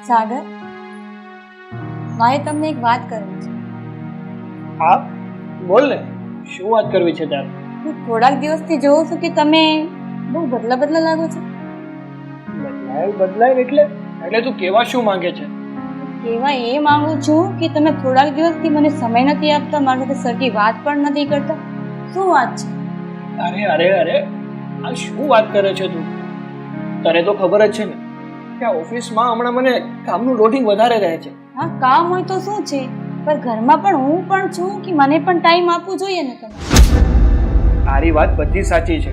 સાગર, મારે તમને એક વાત કરવી છે. હા બોલ ને, શું વાત કરવી છે તારે? હું થોડાક દિવસથી જોઉં છું કે તમે બહુ બદલા લાગો છો. બદલાય એટલે એટલે તું કેવા શું માંગે છે? કહેવા એ માંગુ છું કે તમે થોડાક દિવસથી મને સમય નથી આપતા, મારી સાથે સરખી વાત પણ નથી કરતા. શું વાત છે? અરે આ શું વાત કરે છે તું? તને તો ખબર જ છે ને કે આ ઓફિસમાં હમણાં મને કામનું લોડિંગ વધારે રહે છે. હા, કામ હોય તો શું છે, પણ ઘરમાં પણ હું પણ છું કે મને પણ ટાઈમ આપવું જોઈએ ને તમે. તારી વાત બધી સાચી છે,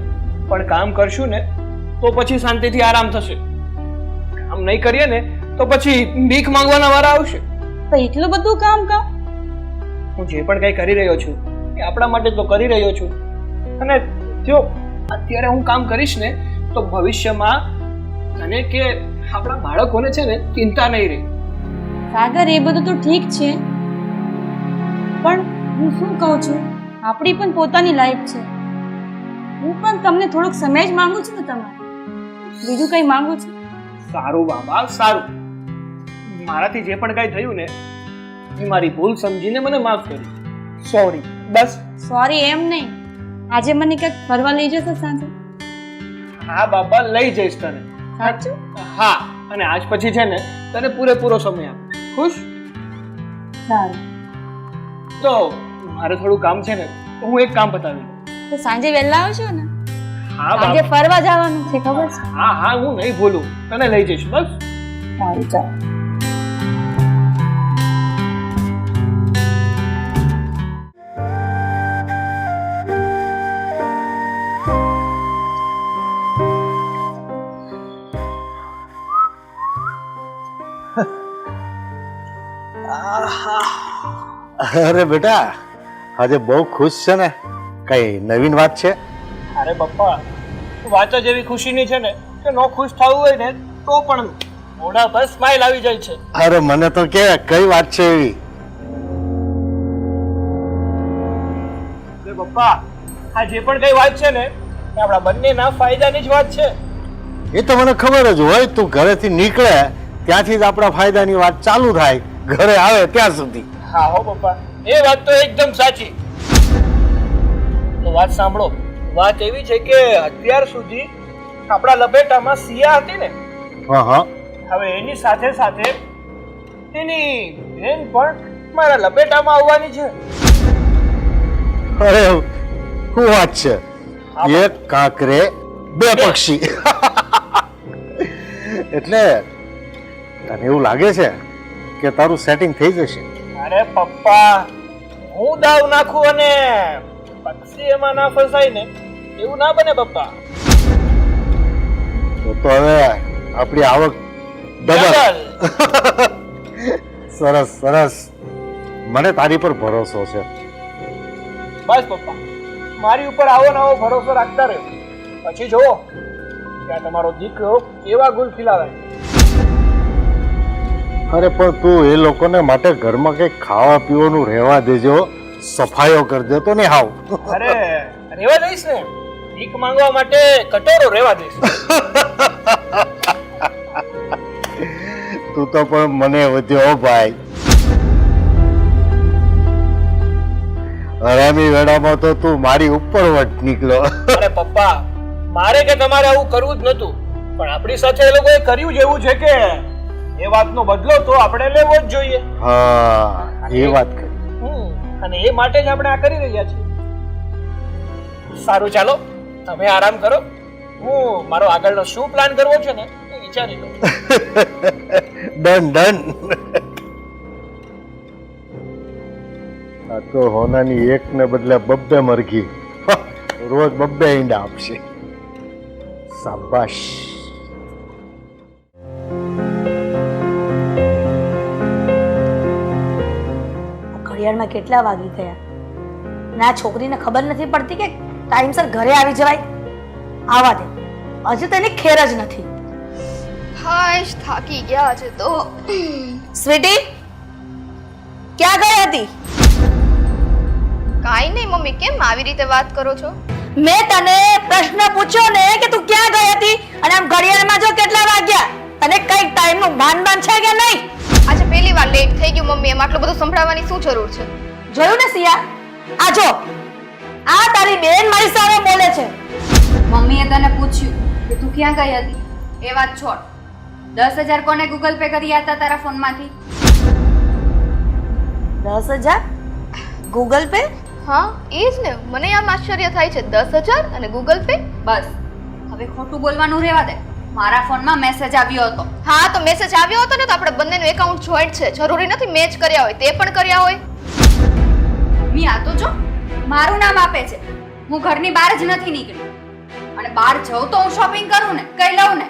પણ કામ કરશું ને તો પછી શાંતિથી આરામ થશે. કામ નહીં કરીએ ને તો પછી ભીખ માંગવાના વારા આવશે. તો એટલું બધું કામ હું જે પણ કંઈ કરી રહ્યો છું એ આપણા માટે તો કરી રહ્યો છું, અને જો અત્યારે હું કામ કરીશ ને તો ભવિષ્યમાં તને કે આપણા બાળકોને છે ને ચિંતા નહીં રહે. સાગર, એ બધું તો ઠીક છે, પણ હું શું કહું છું, આપણી પણ પોતાની લાઈફ છે. હું પણ તમને થોડોક સમય જ માંગુ છું ને તમારે, બીજું કંઈ માંગુ છું? સારું બાબા, સારું. મારાથી જે પણ કાંઈ થયું ને એ મારી ભૂલ સમજીને મને માફ કરી. સોરી. બસ. સોરી એમ નહીં, આજે મને ક્યાંક ફરવા લઈ જશો સાંજે? હા બાબા, લઈ જઈશ તને. સાચું? હા, અને આજ પછી છે ને તને પૂરેપૂરો સમય આપ. ખુશ? સારું. તો મારે થોડું કામ છે ને, તો હું એક કામ બતાવી દઉં. તો સાંજે વહેલા આવશો ને? હા આજે બાબા. ફરવા જવાનું છે, ખબર છે? હા હું નહીં ભૂલું, તને લઈ જઈશ. બસ. સારું, ચાલો. અરે બેટા, આજે બહુ ખુશ છે ને? કઈ નવીન વાત છે? અરે પપ્પા, વાત જ એવી ખુશીની છે ને કે નો ખુશ થવું હોય ને તો પણ મોઢા પર સ્માઈલ આવી જાય છે. અરે મને તો કે કઈ વાત છે એવી? અરે પપ્પા, આ જે પણ કઈ વાત છે ને એ આપણા બંનેના ફાયદાની જ વાત છે. એ તો મને ખબર જ હોય. તું ઘરેથી નીકળે ત્યાંથી જ આપણા ફાયદાની વાત ચાલુ થાય, ઘરે આવે ત્યાં સુધી. હા હો પપ્પા, એ વાત તો એકદમ સાચી. તો વાત સાંભળો. વાત એવી છે કે અત્યાર સુધી આપણા લપેટામાં સિયા હતી ને, હા હવે એની સાથે સાથે એની બેન પણ મારા લપેટામાં આવવાની છે. અરે શું વાત છે? એક કાંકરે બે પક્ષી. એટલે તને એવું લાગે છે કે તારું સેટિંગ થઈ જશે? અરે પપ્પા, હું દાવ નાખું અને પક્ષી એમાં ના ફસાય ને એવું ના બને પપ્પા. તો હવે આપણી આવક ડબલ. સરસ સરસ, મને તારી પર ભરોસો છે. બસ પપ્પા, મારી ઉપર આવો ને આવો ભરોસો રાખતા રહ્યો, પછી જુઓ કે આ તમારો દીકરો કેવા ગુલ ખીલાવે. અરે પણ તું એ લોકોને માટે ઘરમાં કંઈક ખાવા પીવાનું રહેવા દેજો, સફાઈઓ કરી દેતો ને હાવ. અરે રેવા દઈશ ને, ભીખ માંગવા માટે કટોરો રેવા દઈશ. તું તો પણ મને વધ્યો ભાઈ. હરામી વેળામાં તો તું મારી ઉપર વટ નીકળ્યો. અરે પપ્પા, મારે કે તમારે આવું કરવું જ નતું, પણ આપણી સાથે એ લોકોએ કર્યું જ એવું છે કે એ વાતનો બદલો તો આપણે લેવો જ જોઈએ. હા, એ વાત કરી. અને એ માટે જ આપણે આ કરી રહ્યા છીએ. સારું, ચાલો તમે આરામ કરો, હું મારો આગળનો શું પ્લાન કરવો છે ને એ વિચારી લઉં. ડન. આ તો હોનાની એક ને બદલે બબ્બે મરઘી, રોજ બબ્બે ઈંડા આપશે. શાબાશ. ઘડિયાળમાં કેટલા વાગી ગયા અને આ છોકરીને ખબર નથી પડતી કે ટાઈમસર ઘરે આવી જવાય. આવા દે, હજુ તો એની ખેર જ નથી. હાશ, થાકી ગયા છે તો. સ્વીટી, ક્યાં ગઈ હતી? કાઈ નહીં મમ્મી, કેમ આવી રીતે વાત કરો છો? મેં તને પ્રશ્ન પૂછ્યો ને કે તું ક્યાં ગઈ હતી, અને આમ ઘડિયાળમાં જો કેટલા વાગ્યા. તને કઈ ટાઈમનું ભાન છે કે નહીં? આજે પહેલી વાર લેટ થઈ ગયું મમ્મી, એમ આટલું બધું સંભળાવવાની શું જરૂર છે? જોયું ને સિયા? આ જો, આ તારી બેન મારી સામે બોલે છે. મમ્મીએ તને પૂછ્યું કે તું ક્યાં ગઈ હતી એ વાત છોડ. 10,000 કોને ગૂગલ પે કર્યા હતા તારા ફોનમાંથી? 10,000 ગૂગલ પે? હા એ જ ને, મને આમ આશ્ચર્ય થાય છે. 10,000 અને ગૂગલ પે? બસ હવે ખોટું બોલવાનું રહેવા દે. મારા ફોનમાં મેસેજ આવ્યો હતો. હા તો મેસેજ આવ્યો હતો ને, તો આપણે બંનેનું એકાઉન્ટ જોઈન્ટ છે, જરૂરી નથી મેચ કર્યા હોય, તે પણ કર્યા હોય. મમ્મી આ તો જો મારું નામ આપે છે. હું ઘરની બહાર જ નથી નીકળી, અને બહાર જાઉં તો હું શોપિંગ કરું ને, કઈ લઉં ને.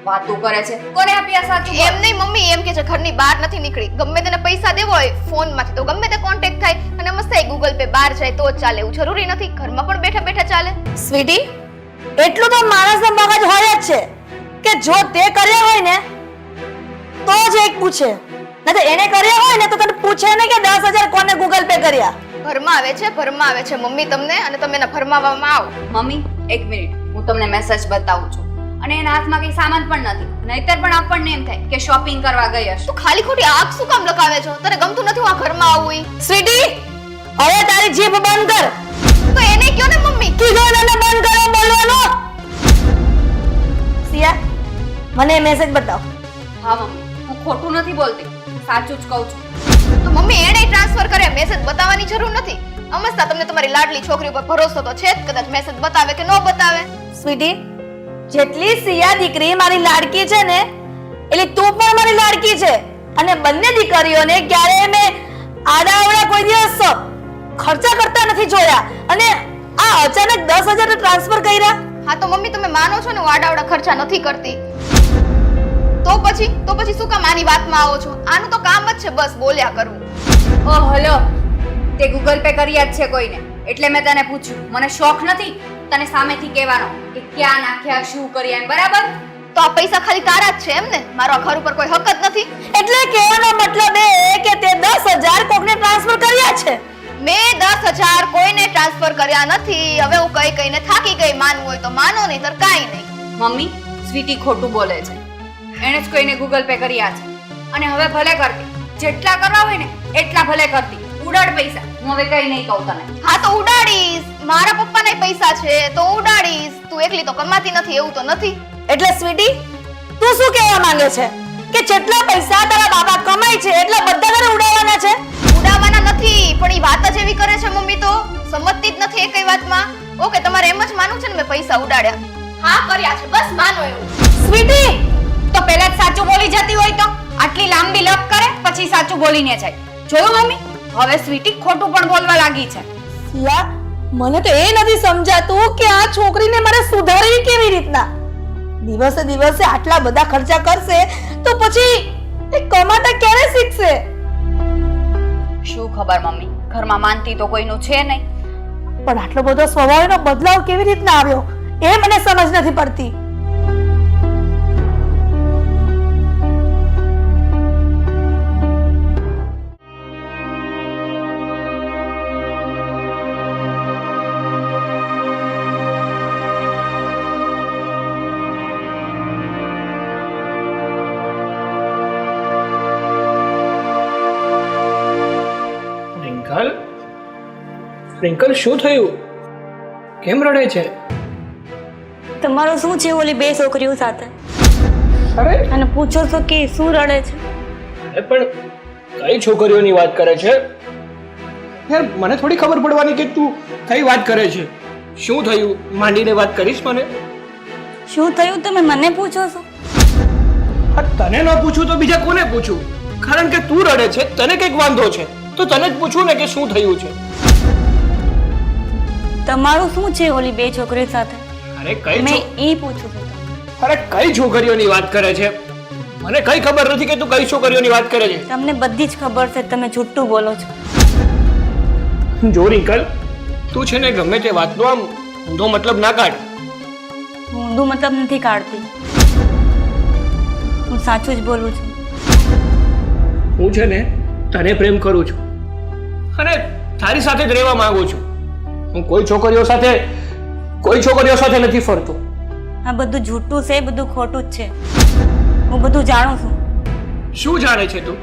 વાતો કરે છે. કોને આપ્યા સાચું? એમ નહીં મમ્મી, એમ કે છે ઘરની બહાર નથી નીકળી. ગમે તેને પૈસા દેવો હોય ફોનમાંથી તો ગમે તે કોન્ટેક્ટ થાય અને મસ્ત ગૂગલ પે બહાર જાય તો જ ચાલે, એવું જરૂરી નથી ઘરમાં પણ બેઠા બેઠા ચાલે. સ્વીટી, એટલું તો માણસનો મગજ હોય જ છે કે જો તે કર્યા હોય ને તો જ એક પૂછે, નહીં તો એને કર્યા હોય ને તો તને પૂછે ને કે 10,000 કોને ગૂગલ પે કર્યા. ભરમાં આવે છે, ભરમાં આવે છે મમ્મી તમને, અને તમે એને ભરમાવામાં આવો. મમ્મી એક મિનિટ, હું તમને મેસેજ બતાવું છું. અને એના હાથમાં કઈ સામાન પણ નથી, નહીતર પણ આપણને એમ થાય કે શોપિંગ કરવા ગઈ હશે. તું ખાલી ખોટી આંખ શું કામ લગાવે છો? તને ગમતું નથી હું આ ઘરમાં આવું? સ્વીટી, હવે તારી જીભ બંધ કર. તો એને કયો ને મમ્મી. કીધું એને બંધ કરો બોલવાનું. સિયા, મને મેસેજ બતાવ. હા મમ્મી, હું ખોટું નથી બોલતી, સાચું જ કહું છું. તો મમ્મી એને ટ્રાન્સફર કરે, મેસેજ બતાવવાની જરૂર નથી. અમસ્તા તમને તમારી લાડલી છોકરી ઉપર ભરોસો તો છે જ, કદાચ મેસેજ બતાવે કે ન બતાવે. સ્વીટી, જેટલી સિયા દીકરી મારી લાડકી છે ને એટલે તું પણ મારી લાડકી છે, અને બંને દીકરીઓને ક્યારે મેં આડાઅવળા કોઈ દિવસ ખર્ચા કરતા નથી જોયા, અને આ અચાનક 10,000 ટ્રાન્સફર કર્યા. હા તો મમ્મી તમે માનો છો ને હું આડાવડા ખર્ચા નથી કરતી, તો પછી શું કામ આની વાતમાં આવો છો? આનું તો કામ જ છે બસ બોલ્યા કરવું. ઓ હલો, તે ગૂગલ પે કર્યા જ છે કોઈને, એટલે મેં તને પૂછ્યું. મને શોખ નથી તને સામેથી કહેવાનો કે ક્યાં નાખ્યા, શું કર્યા એમ, બરાબર? તો આ પૈસા ખાલી તારા જ છે એમ ને? મારો આ ઘર ઉપર કોઈ હક જ નથી? એટલે કહેવાનો મતલબ એ કે તે 10,000 કોકને ટ્રાન્સફર કર્યા છે. મેં 10,000 કોઈને ટ્રાન્સફર કર્યા નથી. હવે હું કઈને થાકી ગઈ, માનવું હોય તો માનો, નહીં તો કાઈ નહીં. મમ્મી, સ્વીટી ખોટું બોલે છે. એણે જ કોઈને ગૂગલ પે કર્યા છે, અને હવે ભલે કરતી, જેટલા કરવા હોય ને એટલા ભલે કરતી. ઉડાડ પૈસા, હું હવે કઈ નહીં કહું તને. હા તો ઉડાડીશ, મારા પપ્પાના પૈસા છે તો ઉડાડીશ. તું એકલી તો કમાતી નથી એવું તો નથી. એટલે સ્વીટી, તું શું કહેવા માંગે છે કે જેટલા પૈસા તારા બાબા કમાય છે એટલા બધા ઘરે ઉડાવવાના છે? ઉડાવવાના નથી, પણ એ વાત જ એવી કરે છે મમ્મી, તો સમજતી જ નથી એ કઈ વાતમાં. ઓકે, તમારે એમ જ માનવું છે ને મેં પૈસા ઉડાડ્યા? હા કર્યા છે, બસ માનો એવું. સ્વીટી, તો પહેલા જ સાચું બોલી જતી હોય તો આટલી લાંબી લપ કરે, પછી સાચું બોલીને જાય. જોયું મમ્મી, હવે સ્વીટી ખોટું પણ બોલવા લાગી છે. સિયા, મને તો એ નથી સમજાતું કે આ છોકરીને મારે સુધારવી કેવી રીતના. દિવસે દિવસે આટલા બધા ખર્ચા કરશે તો પછી એ કમાતા ક્યારે શીખશે? શું ખબર મમ્મી, ઘરમાં માનતી તો કોઈનું છે નહીં. પણ આટલો બધો સ્વભાવનો બદલાવ કેવી રીતના આવ્યો એ મને સમજ નથી પડતી. રિંકલ, શું થયું? કેમ રડે છે? તમારું શું છે ઓલી બે છોકરીઓ સાથે? અરે અને પૂછો છો કે શું રડે છે? અરે પણ કઈ છોકરીઓની વાત કરે છે યાર? મને થોડી ખબર પડવાની કે તું કઈ વાત કરે છે. શું થયું માંડીને વાત કરીશ મને? શું થયું તમે મને પૂછો છો? તને ન પૂછું તો બીજા કોને પૂછું? કારણ કે તું રડે છે, તને કઈક વાંધો છે, તો તને જ પૂછું ને કે શું થયું છે. તમારું શું છે ઓલી બે છોકરીઓ સાથે? અરે કઈ મેં એ પૂછું છું. અરે કઈ છોકરીઓની વાત કરે છે? મને કઈ ખબર નથી કે તું કઈ છોકરીઓની વાત કરે છે. તમને બધી જ ખબર છે, તમે જૂઠું બોલો છો. જો રિંકલ, તું છે ને ગમે તે વાતનો આમ ઊંધો મતલબ ના કાઢ. હું ઊંધું મતલબ નથી કાઢતી, હું સાચું જ બોલું છું. હું છે ને તને પ્રેમ કરું છું અને તારી સાથે જ રહેવા માંગુ છું. હું કોઈ છોકરીઓ સાથે નથી ફરતો. આ બધું જૂઠું છે, બધું ખોટું જ છે. હું બધું જાણું છું. શું જાણે છે તું?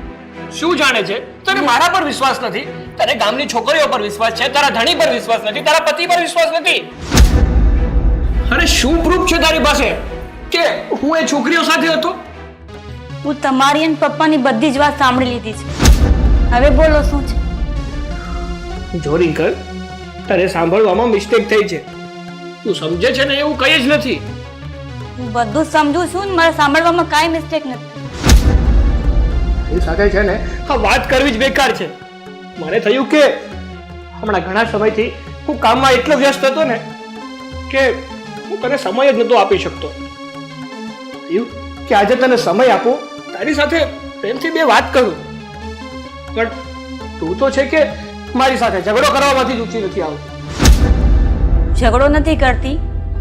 શું જાણે છે? તને મારા પર વિશ્વાસ નથી, તને ગામની છોકરીઓ પર વિશ્વાસ છે, તારા ધણી પર વિશ્વાસ નથી, તારા પતિ પર વિશ્વાસ નથી. અરે શું પ્રૂફ છે તારી પાસે કે હું એ છોકરીઓ સાથે હતો? હું તમારી અને પપ્પાની બધી જ વાત સાંભળી લીધી છે. હવે બોલો શું છે? જો રિંકલ, તારે સાંભળવામાં મિસ્ટેક થઈ છે. તું સમજે છે ને એવું કંઈ જ નથી. હું બધું જ સમજુ છું ને મારે સાંભળવામાં કાંઈ મિસ્ટેક નથી. એ સાથે છે ને આ વાત કરવી જ બેકાર છે. મને થયું કે હમણાં ઘણા સમયથી હું કામમાં એટલો વ્યસ્ત હતો ને કે હું તને સમય જ નહોતો આપી શકતો. થયું કે આજે તને સમય આપું, તારી સાથે પ્રેમથી બે વાત કરું. પણ તું તો છે કે મારી સાથે ઝઘડો કરવામાંથી જ ઊંચી નથી આવતી. ઝઘડો નથી કરતી,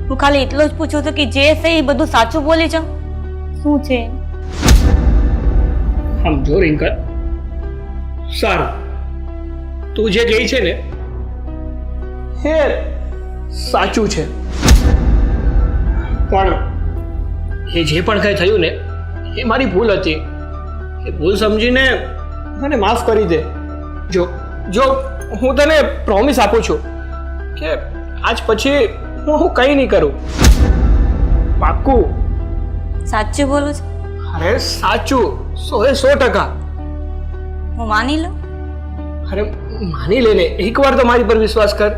હું ખાલી એટલું જ પૂછું છું કે જે છે એ બધું સાચું બોલી જાઉં. શું છે? આમ જો રિંકલ, સારું, તું જે કહે છે ને એ સાચું છે, પણ એ જે પણ કંઈ થયું ને એ મારી ભૂલ હતી. એ ભૂલ સમજીને મને માફ કરી દે. જો હું તને પ્રોમિસ આપું છું કે આજ પછી હું કંઈ નહીં કરું. પાક્કું? સાચું બોલું છું? અરે સાચું, 100%. હું માની લઉં? અરે માની લે ને, એકવાર તો મારી પર વિશ્વાસ કર.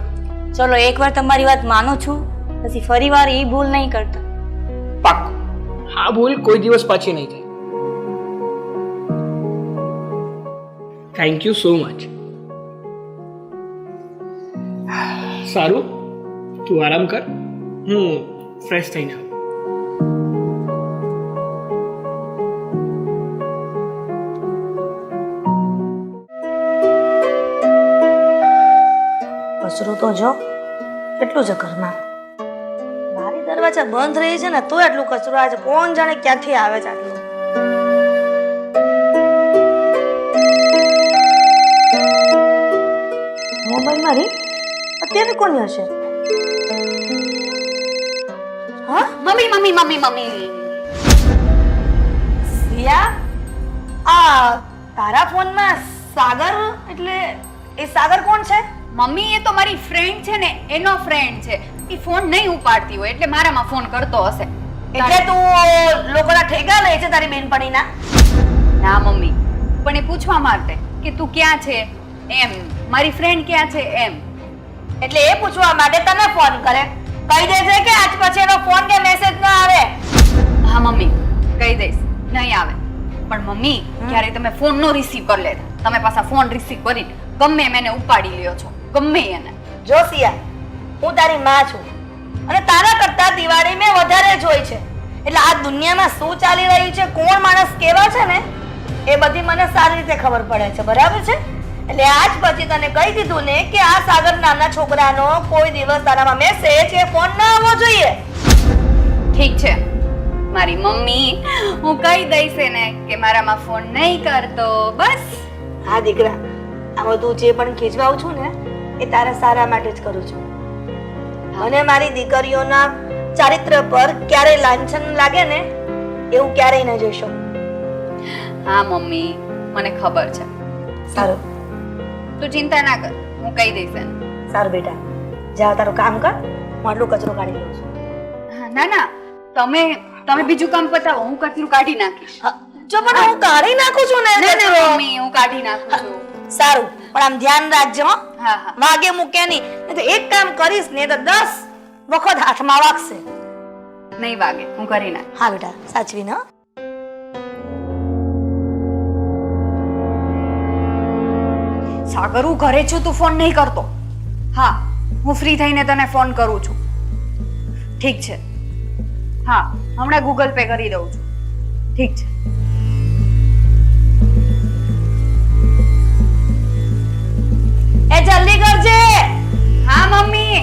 ચલો એકવાર તમારી વાત માનું છું, પછી ફરી વાર એ ભૂલ નહીં કરતા. પાક્કું, આ ભૂલ કોઈ દિવસ પાછી નહીં થાય. Thank you so much. સારું, તું આરામ કર, હું ફ્રેશ થઈને આવું. કચરો તો જો કેટલું છે ઘરમાં. મારી દરવાજા બંધ રહી છે ને તો એટલું કચરો આવે છે. કોણ જાણે ક્યાંથી આવે છે આટલું. મોબાઈલમાં રી અત્યારે કોની હશે? હા, મમ્મી મમ્મી મમ્મી મમ્મી સિયા, આ તારા ફોનમાં સાગર એટલે એ સાગર કોણ છે? મમ્મી એ તો મારી ફ્રેન્ડ છે ને, એનો ફ્રેન્ડ છે. એ ફોન નહીં ઉપાડતી હોય એટલે મારામાં ફોન કરતો હશે. એટલે તું લોકોના ઠેકા લે છે તારી બેનપણીના? ના મમ્મી, પણ એ પૂછવા માટે કે તું ક્યાં છે એમ, મારી ફ્રેન્ડ ક્યાં છે એમ. એટલે એ પૂછવા માટે તને ફોન કરે. કહી દેજે કે આજ પછી એનો ફોન કે મેસેજ ના આવે. હા મમ્મી, કહી દઈશ, નહીં આવે. પણ મમ્મી, ક્યારે તમે ફોન નો રિસીવ કરી લેતા. તમે પાછા ફોન રિસીવ કરીને ગમે એમ એને ઉપાડી લ્યો છો, ગમે એને. જો સિયા, હું તારી માં છું અને તારા કરતા દિવાળી મેં વધારે જોઈ છે. એટલે આ દુનિયામાં શું ચાલી રહ્યું છે, કોણ માણસ કેવા છે ને એ બધી મને સારી રીતે ખબર પડે છે. બરાબર છે? એટલે આજ પછી તને કહી દીધું ને કે આ સાગર નામના છોકરાનો કોઈ દિવસ તારામાં મેસેજ કે ફોન ના આવવો જોઈએ. ઠીક છે મારી મમ્મી, હું કહી દઈશ એને કે મારામાં ફોન નહીં કરતો. બસ. હા દીકરા, આ બધું જે પણ ખીજવાઉં છું ને એ તારા સારા માટે જ કરું છું. મને મારી દીકરીઓના ચારિત્ર પર ક્યારે લાંછન લાગે ને એવું ક્યારેય ન જોઈશો. હા મમ્મી, મને ખબર છે. સારું તું ચિંતા ના કર, હું કહી દઈશ એને. સારું બેટા, જા તારું કામ કર, હું આટલું કચરો કાઢી લઉં છું. ના ના, તમે બીજું કામ પતાવો, હું કચરું કાઢી નાખીશ. જો પણ હું કાઢી નાખું છું ને ના, કચરો. ના, મમ્મી, હું કાઢી નાખું છું. સારું, પણ આમ ધ્યાન રાખજો હો. હા હા. વાગે મૂકે નહીં, નહીં તો એક કામ કરીશ ને તો 10 વખત હાથમાં વાગશે. નહીં વાગે, હું કરી નાખ. હા બેટા, સાચવીને હો. સાગર, હું ઘરે છું, તું ફોન નહીં કરતો. હા, હું ફ્રી થઈને તને ફોન કરું છું. ઠીક છે. હા, હમણાં ગૂગલ પે કરી દઉં છું. ઠીક છે. એ જલ્દી કરજે. હા મમ્મી.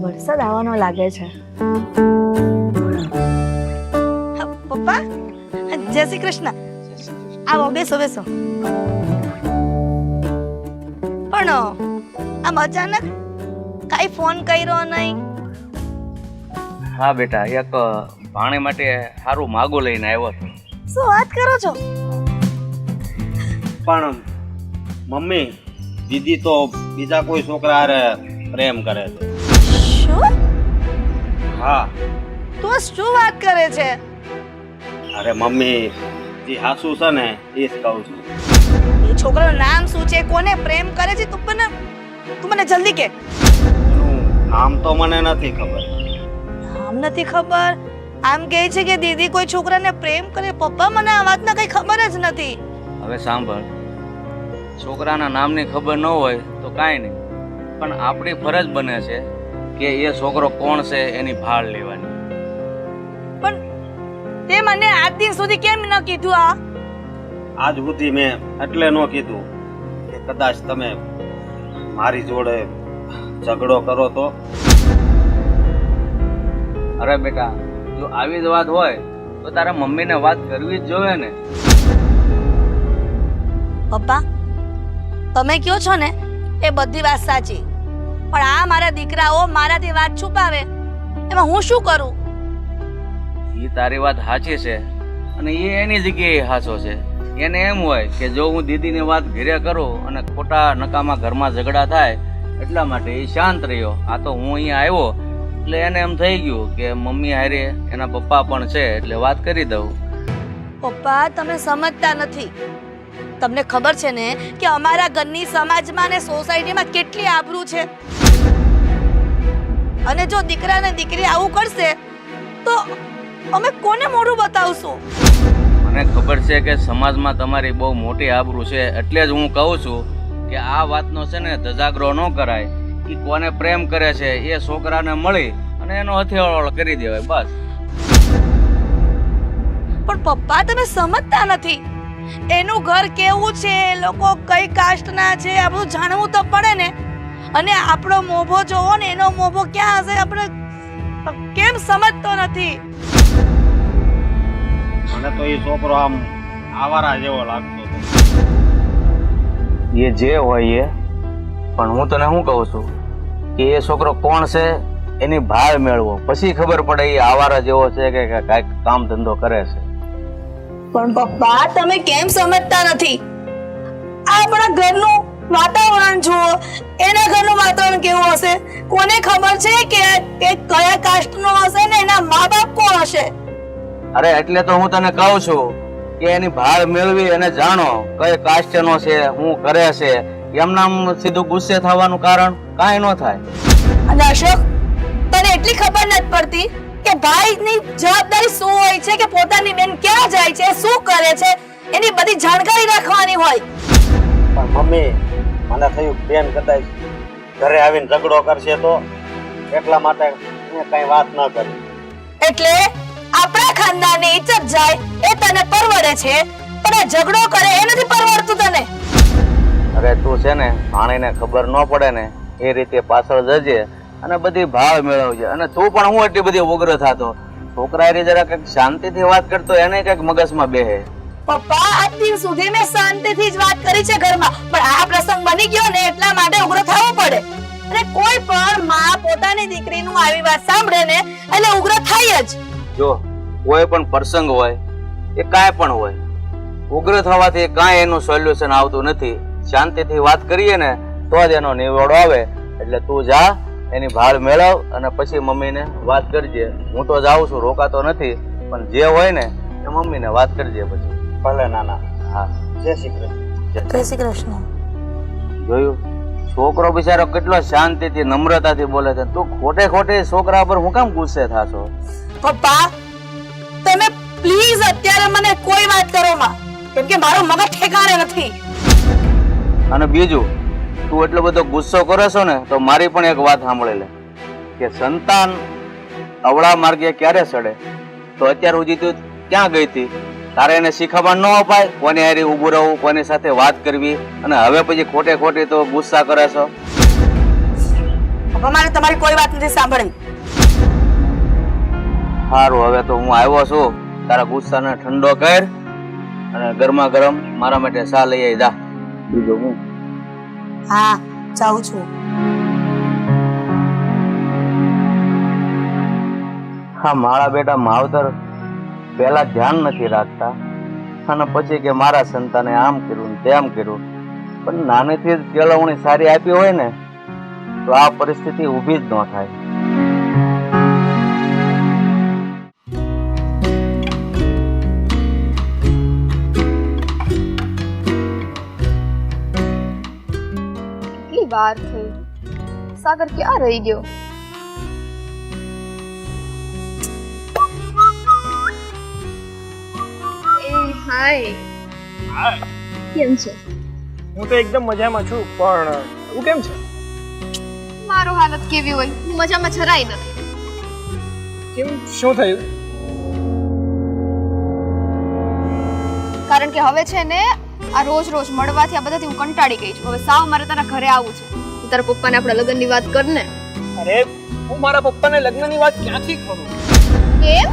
વરસાદ આવવાનો લાગે છે. જય શ્રી કૃષ્ણ. આવો બેસો બેસો. પણ આમ અચાનક કાઈ ફોન કર્યો નહીં? હા બેટા, એક ભાણે માટે સારું માગો લઈને આવ્યો છું. શું વાત કરો છો? પણ મમ્મી, દીદી તો બીજા કોઈ છોકરા હારે પ્રેમ કરે છે. શું? હા. તું શું વાત કરે છે? અરે મમ્મી, જે હાસુ છે ને એ જ કહું છું. એ છોકરાનું નામ શું છે? કોને પ્રેમ કરે છે? તું મને જલ્દી કે. એનું નામ તો મને નથી ખબર. નામ નથી ખબર? આમ કહે છે કે દીદી કોઈ છોકરાને પ્રેમ કરે. પપ્પા, મને આ વાતના કઈ ખબર જ નથી. હવે સાંભળ, છોકરાના નામની ખબર ન હોય તો કાંઈ નહીં, પણ આપણી ફરજ બને છે કે એ છોકરો કોણ છે એની ભાળ લેવાની. પણ તે મને આજ દિન સુધી કેમ ન કીધું? આજ સુધી મેં એટલે ન કીધું કે કદાચ તમે મારી જોડે ઝઘડો કરો તો. અરે બેટા, જો આવી જ વાત હોય તો તારા મમ્મીને વાત કરવી જ જોઈએ ને. પપ્પા, તમે કહો છો ને એ બધી વાત સાચી, પણ આ મારા દીકરાઓ મારાથી વાત છુપાવે, એમાં હું શું કરું? એ તારી વાત સાચી છે અને એ એની જગ્યાએ સાચો છે. એને એમ હોય કે જો હું દીદીની વાત ઘરે કરું અને ખોટા નકામા ઘરમાં ઝઘડા થાય એટલા માટે એ શાંત રહ્યો. આ તો હું અહીંયા આવ્યો એટલે એને એમ થઈ ગયું કે મમ્મી હારે એના પપ્પા પણ છે એટલે વાત કરી દઉં. પપ્પા, તમે સમજતા નથી. તમને ખબર છે ને કે અમારા ઘરની સમાજમાં ને સોસાયટીમાં કેટલી આબરૂ છે, અને જો દીકરા ને દીકરી આવું કરશે તો અમે કોને મોઢું બતાવશું? મને ખબર છે કે સમાજમાં તમારી બહુ મોટી આબરૂ છે, એટલે જ હું કહું છું કે આ વાતનો છે ને ધજાગરો ન કરાય. કે કોને પ્રેમ કરે છે એ છોકરાને મળી અને એનો હથિયારો કરી દેવાય બસ. પણ પપ્પા, તમે સમજતા નથી. એનું ઘર કેવું છે, એ લોકો કઈ કાસ્ટના છે, આ બધું જાણવું તો પડે ને. અને આપણો મોભો જોવો ને, એનો મોભો ક્યાં હશે આપણે કેમ સમજતો નથી? મને તો એ છોકરો આમ આવારા જેવો લાગતો હતો. એ જે હોય એ, પણ હું તને શું કહું છું કે એ છોકરો કોણ છે એની ભાળ મેળવો, પછી ખબર પડે એ આવારા જેવો છે કે કાંઈક કામ ધંધો કરે છે. પણ પપ્પા, તમે કેમ સમજતા નથી? આપણા ઘરનું વાતાવરણ જુઓ, એના ઘરનું વાતાવરણ કેવું હશે? કોને ખબર છે કે કયા કાસ્ટનો હશે ને એના મા બાપ કોણ હશે? અરે એટલે તો હું તને કહું છું કે એની ભાળ મેળવી અને જાણો કઈ કાસ્ટનો છે, શું કરે છે. એમનામ સીધું ગુસ્સે થવાનું કારણ કાંઈ ન થાય. અને અશોક, તને એટલી ખબર નથી પડતી કે ભાઈની જવાબદારી શું હોય છે, કે પોતાની બેન ક્યાં જાય છે, શું કરે છે, એની બધી જાણકારી રાખવાની હોય. પણ મમ્મી, મને થયું બેન કદાચ ઘરે આવીને ઝઘડો કરશે તો એટલા માટે મેં કઈ વાત ન કરી. એટલે આપણા ખાનદાનની ઇજ્જત જાય એ તને પરવડે છે, પણ આ ઝઘડો કરે એ નથી પરવડતું તને. અરે તું છે ને ભાણીને ખબર ન પડે ને એ રીતે પાછળ જજે અને બધી ભાળ મેળવજે. અને તું પણ હું એટલી બધી ઉગ્ર થતો, છોકરા એ જરા કંઈક શાંતિથી વાત કરતો, એને કંઈક મગજમાં બેહે. પપ્પા, આજ દિન સુધી મેં શાંતિથી જ વાત કરી છે ઘરમાં, પણ આ પ્રસંગ બની ગયો ને એટલા માટે ઉગ્ર થવું પડે. અને કોઈ પણ માં પોતાની દીકરીનું આવી વાત સાંભળે ને એટલે ઉગ્ર થાય જ. જો કોઈ પણ પ્રસંગ હોય એ કાંઈ પણ હોય, ઉગ્ર થવાથી કાંઈ એનું સોલ્યુશન આવતું નથી. શાંતિથી વાત કરીએ ને તો જ એનો નિવેડો આવે. એટલે તું જા, એની ભાળ મેળવ અને પછી મમ્મીને વાત કરજે. હું તો જાઉં છું, રોકાતો નથી, પણ જે હોય ને એ મમ્મીને વાત કરજે પછી. ભલે નાના. હા, જય શ્રી કૃષ્ણ. જય શ્રી કૃષ્ણ. જોયું, છોકરો બિચારો કેટલો શાંતિથી નમ્રતાથી બોલે છે. તું ખોટે ખોટે છોકરા પર હું કેમ ગુસ્સે થાશો? પપ્પા, તમે પ્લીઝ અત્યારે મને કોઈ વાત કરો માં, કેમ કે મારો મગજ ઠેકાણે નથી. અને બીજું, તું એટલો બધો ગુસ્સો કરે છો ને તો મારી પણ એક વાત સાંભળી લે કે સંતાન અવળા માર્ગે ક્યારે ચડે? તો અત્યાર સુધી તું ક્યાં ગઈ હતી? તારે એને શીખવા ન અપાય કોની હારે ઊભું રહેવું, કોની સાથે વાત કરવી, અને હવે પછી ખોટે ખોટી તો ગુસ્સા કરે છો. પપ્પા, મારે તમારી કોઈ વાત નથી સાંભળવી. સારું, હવે તો હું આવ્યો છું, તારા ગુસ્સાને ઠંડો કર અને ગરમા ગરમ મારા માટે ચા લઈ આવી દા. બીજું હું હા જાઉં છું. હા, મારા બેટા માવતર પહેલા ધ્યાન નથી રાખતા અને પછી કે મારા સંતાને આમ કર્યું ને તેમ કર્યું, પણ નાનેથી જ કેળવણી સારી આપી હોય ને તો આ પરિસ્થિતિ ઊભી જ ન થાય. કેટલી વાર થઈ, સાગર ક્યાં રહી ગયો? હાય, કેમ છે? હું તો એકદમ મજામાં છું, પણ તું કેમ છે? મારો હાલત કેવી હોય, હું મજામાં જરાય નથી. કેમ, શું થયું? કારણ કે હવે છે ને આ રોજ રોજ મળવાથી આ બધાથી હું કંટાળી ગઈ છું. હવે સાવ મારે તારા ઘરે આવવું છે. તું તારા પપ્પાને આપણા લગ્નની વાત કર ને. અરે હું મારા પપ્પાને લગ્નની વાત ક્યાંથી કરું? કેમ?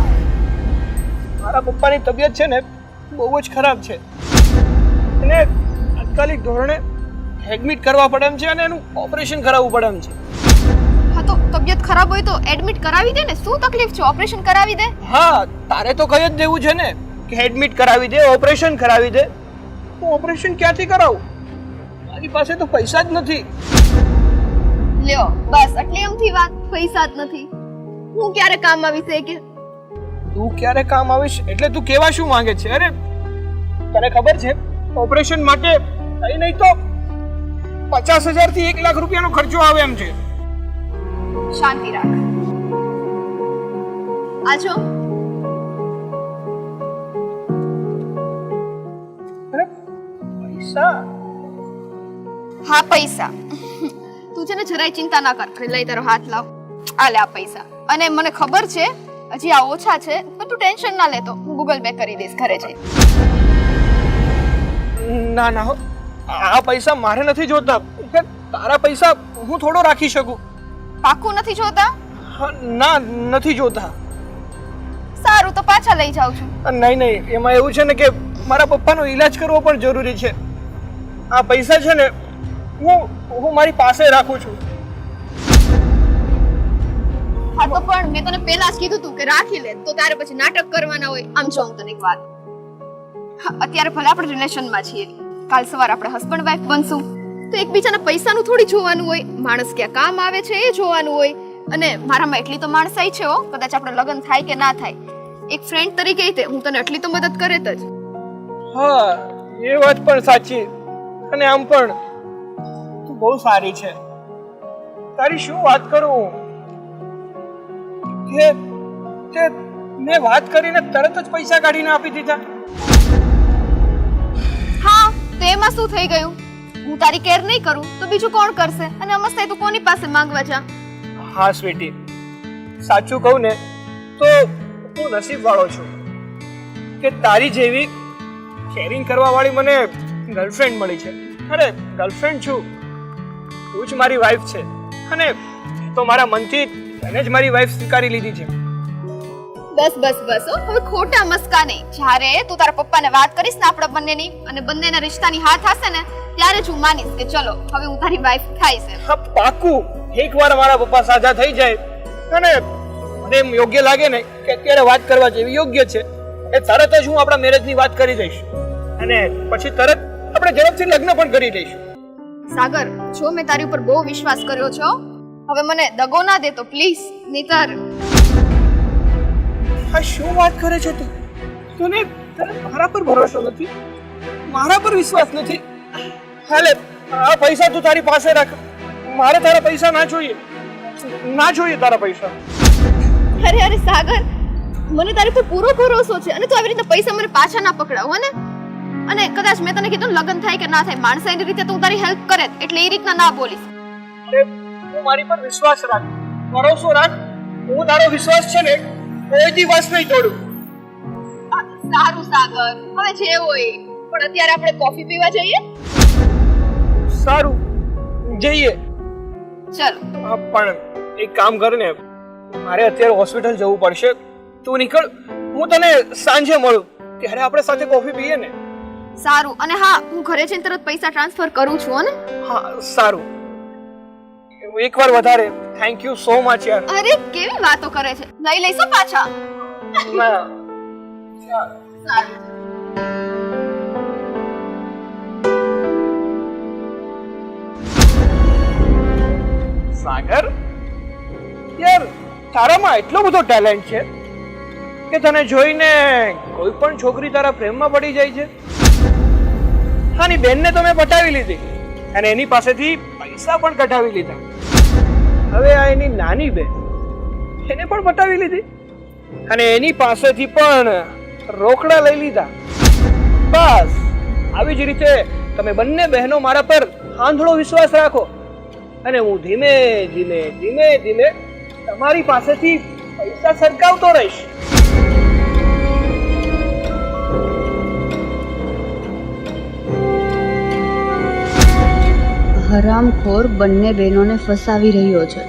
મારા પપ્પાની તબિયત છે ને બહુ જ ખરાબ છે અને તાત્કાલિક ધોરણે એડમિટ કરવા પડે એમ છે અને એનું ઓપરેશન કરાવવું પડે એમ છે. હા તો તબિયત ખરાબ હોય તો એડમિટ કરાવી દે ને. શું તકલીફ છે? ઓપરેશન કરાવી દે. હા, તારે તો કહી જ દેવું છે ને કે એડમિટ કરાવી દે, ઓપરેશન કરાવી દે. હું ઓપરેશન ક્યાંથી કરાવું? મારી પાસે તો પૈસા જ નથી. લ્યો બસ આટલી એમથી વાત. પૈસા જ નથી. હું ક્યારે કામ આવીશ એ કે? તું ક્યારે કામ આવીશ એટલે તું કેવા શું માંગે છે? અરે તને ખબર છે ઓપરેશન માટે કઈ નહીં તો 50,000 થી 1 લાખ રૂપિયાનો ખર્ચો આવે એમ છે. શાંતિ રાખ. આજો અરે પૈસા? હા પૈસા. તું છે ને જરાય ચિંતા ના કર. લઈ તારો હાથ લાવ. આ લે આ પૈસા. અને મને ખબર છે હજી આ ઓછા છે પણ તું ટેન્શન ના લેતો. હું ગૂગલ પે કરી દઈશ ઘરે જઈ. ના ના હો, આ પૈસા મારે નથી જોતા. તારા પૈસા હું થોડો રાખી શકું. પાકું નથી જોતા? હા, ના નથી જોતા. સારું તો પાછા લઈ જાઉં છું. નહીં નહીં, એમાં એવું છે ને કે મારા પપ્પાનો ઈલાજ કરવો પણ જરૂરી છે. આ પૈસા છે ને હું મારી પાસે રાખું છું. હા તો પણ મેં તને પહેલા જ કીધું તું કે રાખી લે, તો તારે પછી નાટક કરવાના હોય. આમ જો હું તને એક વાત, અત્યારે ભલે આપણે રિલેશનમાં છીએ, કાલ સવારે આપણે હસબન્ડ વાઈફ બનશું તો એકબીજાના પૈસાનું થોડી જોવાનું હોય. માણસ ક્યાં કામ આવે છે એ જોવાનું હોય. અને મારામાં એટલી તો માણસાઈ છે હો, કદાચ આપણે લગ્ન થાય કે ના થાય, એક ફ્રેન્ડ તરીકે હું તને એટલી તો મદદ કરે જ. હા, એ વાત પણ સાચી. અને આમ પણ તું બહુ સારી છે. તારી શું વાત કરું કે મેં વાત કરીને તરત જ પૈસા કાઢીને આપી દીધા. હા તો એમાં શું થઈ ગયું? હું તારી કેર નહીં કરું તો બીજું કોણ કરશે? અને અમસ્તે તું કોની પાસે માંગવા જા? હા સ્વીટી, સાચું કહું ને તો હું નસીબવાળો છું કે તારી જેવી શેરિંગ કરવા વાળી મને ગર્લફ્રેન્ડ મળી છે. અરે ગર્લફ્રેન્ડ છું, તું જ મારી વાઈફ છે અને તો મારા મનથી તને જ મારી વાઈફ સ્વીકારી લીધી છે. બસ બસ બસ હો, હવે ખોટા મસ્કા નહીં. જ્યારે તું તારા પપ્પાને વાત કરીશ ને આપણા બંનેની અને બંનેના રિશ્તાની હાથ હશે ને ત્યારે જ હું માનીશ કે ચલો હવે હું તારી વાઈફ થાય છે. હા પાકું. એકવાર મારા પપ્પા સાજા થઈ જાય અને મને એમ યોગ્ય લાગે ને કે અત્યારે વાત કરવા જેવી યોગ્ય છે, એ તરત જ હું આપણા મેરેજની વાત કરી દઈશ અને પછી તરત આપણે ઝડપથી લગ્ન પણ કરી દઈશું. સાગર, જો મેં તારી ઉપર બહુ વિશ્વાસ કર્યો છે, હવે મને દગો ના દે તો પ્લીઝ. નહીતર આ શું વાત કરે છે તું? તને મારા પર ભરોસો નથી, મારા પર વિશ્વાસ નથી. હાલે આ પૈસા તું તારી પાસે રાખ. મારે તારા પૈસા ના જોઈએ, ના જોઈએ તારા પૈસા. અરે અરે સાગર, મને તારી પર પૂરો ભરોસો છે અને તું આવી રીતે પૈસા મને પાછા ના પકડાવ હો ને. અને કદાચ મેં તને કીધું લગ્ન થાય કે ના થાય, માણસાઈની રીતે તું તારી હેલ્પ કરે એટલે એ રીતના ના બોલીશ. તું મારી પર વિશ્વાસ રાખ, ભરોસો રાખ. હું તારો વિશ્વાસ છે ને કોઈ દિવસ નહીં તોડું. સારું સાગર, હવે જે હોય. પણ અત્યારે આપણે કોફી પીવા જઈએ? સારું, જઈએ. ચલો. હા પણ એક કામ કર ને, મારે અત્યારે હોસ્પિટલ જવું પડશે. તું નીકળ, હું તને સાંજે મળું ત્યારે આપણે સાથે કોફી પીએ ને. સારું, અને હા, હું ઘરે જઈને તરત પૈસા ટ્રાન્સફર કરું છું હો ને. હા સારું. એકવાર વધારે થેન્ક યુ સો મચ યાર. અરે કેવી વાતો કરે છે, લઈ લઈશો પાછા. ના. સારું. સાગર યાર, તારામાં એટલો બધો ટેલેન્ટ છે કે તને જોઈને કોઈ પણ છોકરી તારા પ્રેમમાં પડી જાય છે. આની બેનને તો મેં પટાવી લીધી અને એની પાસેથી પૈસા પણ કઢાવી લીધા. હવે આ એની નાની બેન, એને પણ પટાવી લીધી અને એની પાસેથી પણ રોકડા લઈ લીધા. બસ આવી જ રીતે તમે બંને બહેનો મારા પર આંધળો વિશ્વાસ રાખો અને હું ધીમે ધીમે ધીમે ધીમે તમારી પાસેથી પૈસા સરકાવતો રહીશ. હરામખોર બંને બહેનોને ફસાવી રહ્યો છે.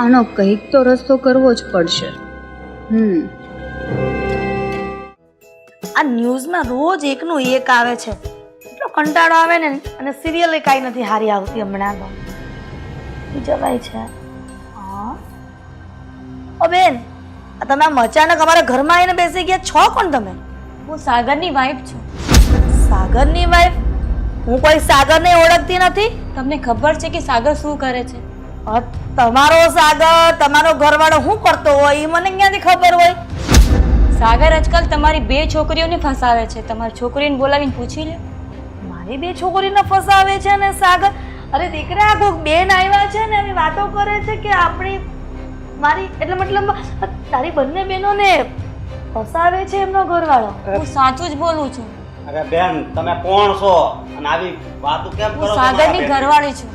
આનો કંઈક તો રસ્તો કરવો જ પડશે. આ ન્યૂઝમાં રોજ એકનું એક આવે છે, એટલો કંટાળો આવે ને. અને સિરિયલ કાંઈ નથી હારી આવતી હમણાં તો. જવાય છે. હા ઓ બેન, તમે આમ અચાનક અમારા ઘરમાં આવીને બેસી ગયા છો? કોણ તમે? હું સાગરની વાઈફ છું. સાગરની વાઈફ? હું કોઈ સાગરને ઓળખતી નથી. તમને ખબર છે કે સાગર શું કરે છે? તમારો સાગર, તમારો ઘરવાળો શું કરતો હોય એ મને ક્યાંથી ખબર હોય? સાગર આજકાલ તમારી બે છોકરીઓને ફસાવે છે. તમારી છોકરીને બોલાવીને પૂછી લે. મારી બે છોકરીને ફસાવે છે ને સાગર? અરે દીકરા, કોઈક બેન આવ્યા છે ને એની વાતો કરે છે કે આપણી મારી એટલે મતલબ તારી બંને બહેનોને ફસાવે છે એમનો ઘરવાળો. હું સાચું જ બોલું છું. અરે બેન, તમે કોણ છો અને આવી વાતો કેમ કરો હું છો? સાગરની ઘરવાળી છું.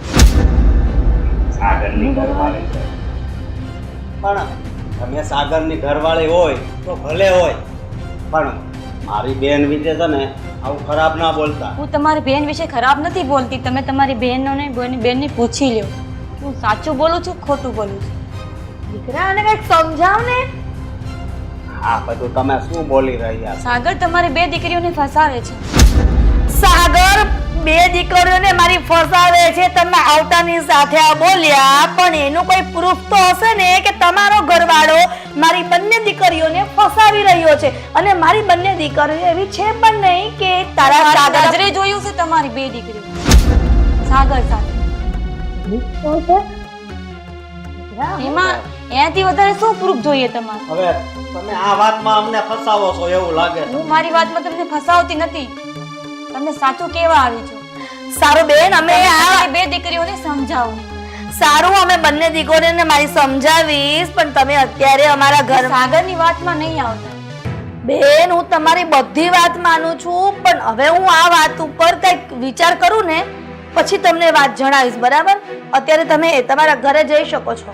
સાગરની ઘરવાળી છે. પણ તમે સાગરની ઘરવાળી હોય તો ભલે હોય, પણ મારી બેન વિશે છે ને આવું ખરાબ ના બોલતા. હું તમારી બેન વિશે ખરાબ નથી બોલતી. તમે તમારી બહેનોને બેનને પૂછી લ્યો. હું સાચું બોલું છું ખોટું બોલું છું? દીકરા, આને કંઈક સમજાવ ને. આ બધું તમે શું બોલી રહ્યા છો? સાગર તમારી બે દીકરીઓને ફસાવે છે. સાગર બે દીકરીઓને મારી ફસાવે છે, તમે આવતાની સાથે આ બોલ્યા, પણ એનું કોઈ પ્રૂફ તો હશે ને કે તમારો ઘરવાળો મારી બંને દીકરીઓને ફસાવી રહ્યો છે. અને મારી બંને દીકરીઓ એવી છે પણ નહીં કે તારા સાગર નજરે જોયું છે તમારી બે દીકરીઓ સાગર સાથે. એમાં એનાથી વધારે શું પ્રૂફ જોઈએ તમારે? હવે તમે આ વાતમાં અમને ફસાવો છો એવું લાગે છે. હું મારી વાતમાં તમને ફસાવતી નથી. તમને સાચું કેવા આવી છું. સારું બેન, અમે તમારી બે દીકરીઓને સમજાવો. સારું, અમે બંને દીકરીઓને મારી સમજાવીશ, પણ તમે અત્યારે અમારા ઘર સાગરની વાતમાં નહીં આવતા. બેન, હું તમારી બધી વાત માનું છું, પણ હવે હું આ વાત ઉપર કંઈક વિચાર કરું ને પછી તમને વાત જણાવીશ, બરાબર? અત્યારે તમે તમારા ઘરે જઈ શકો છો.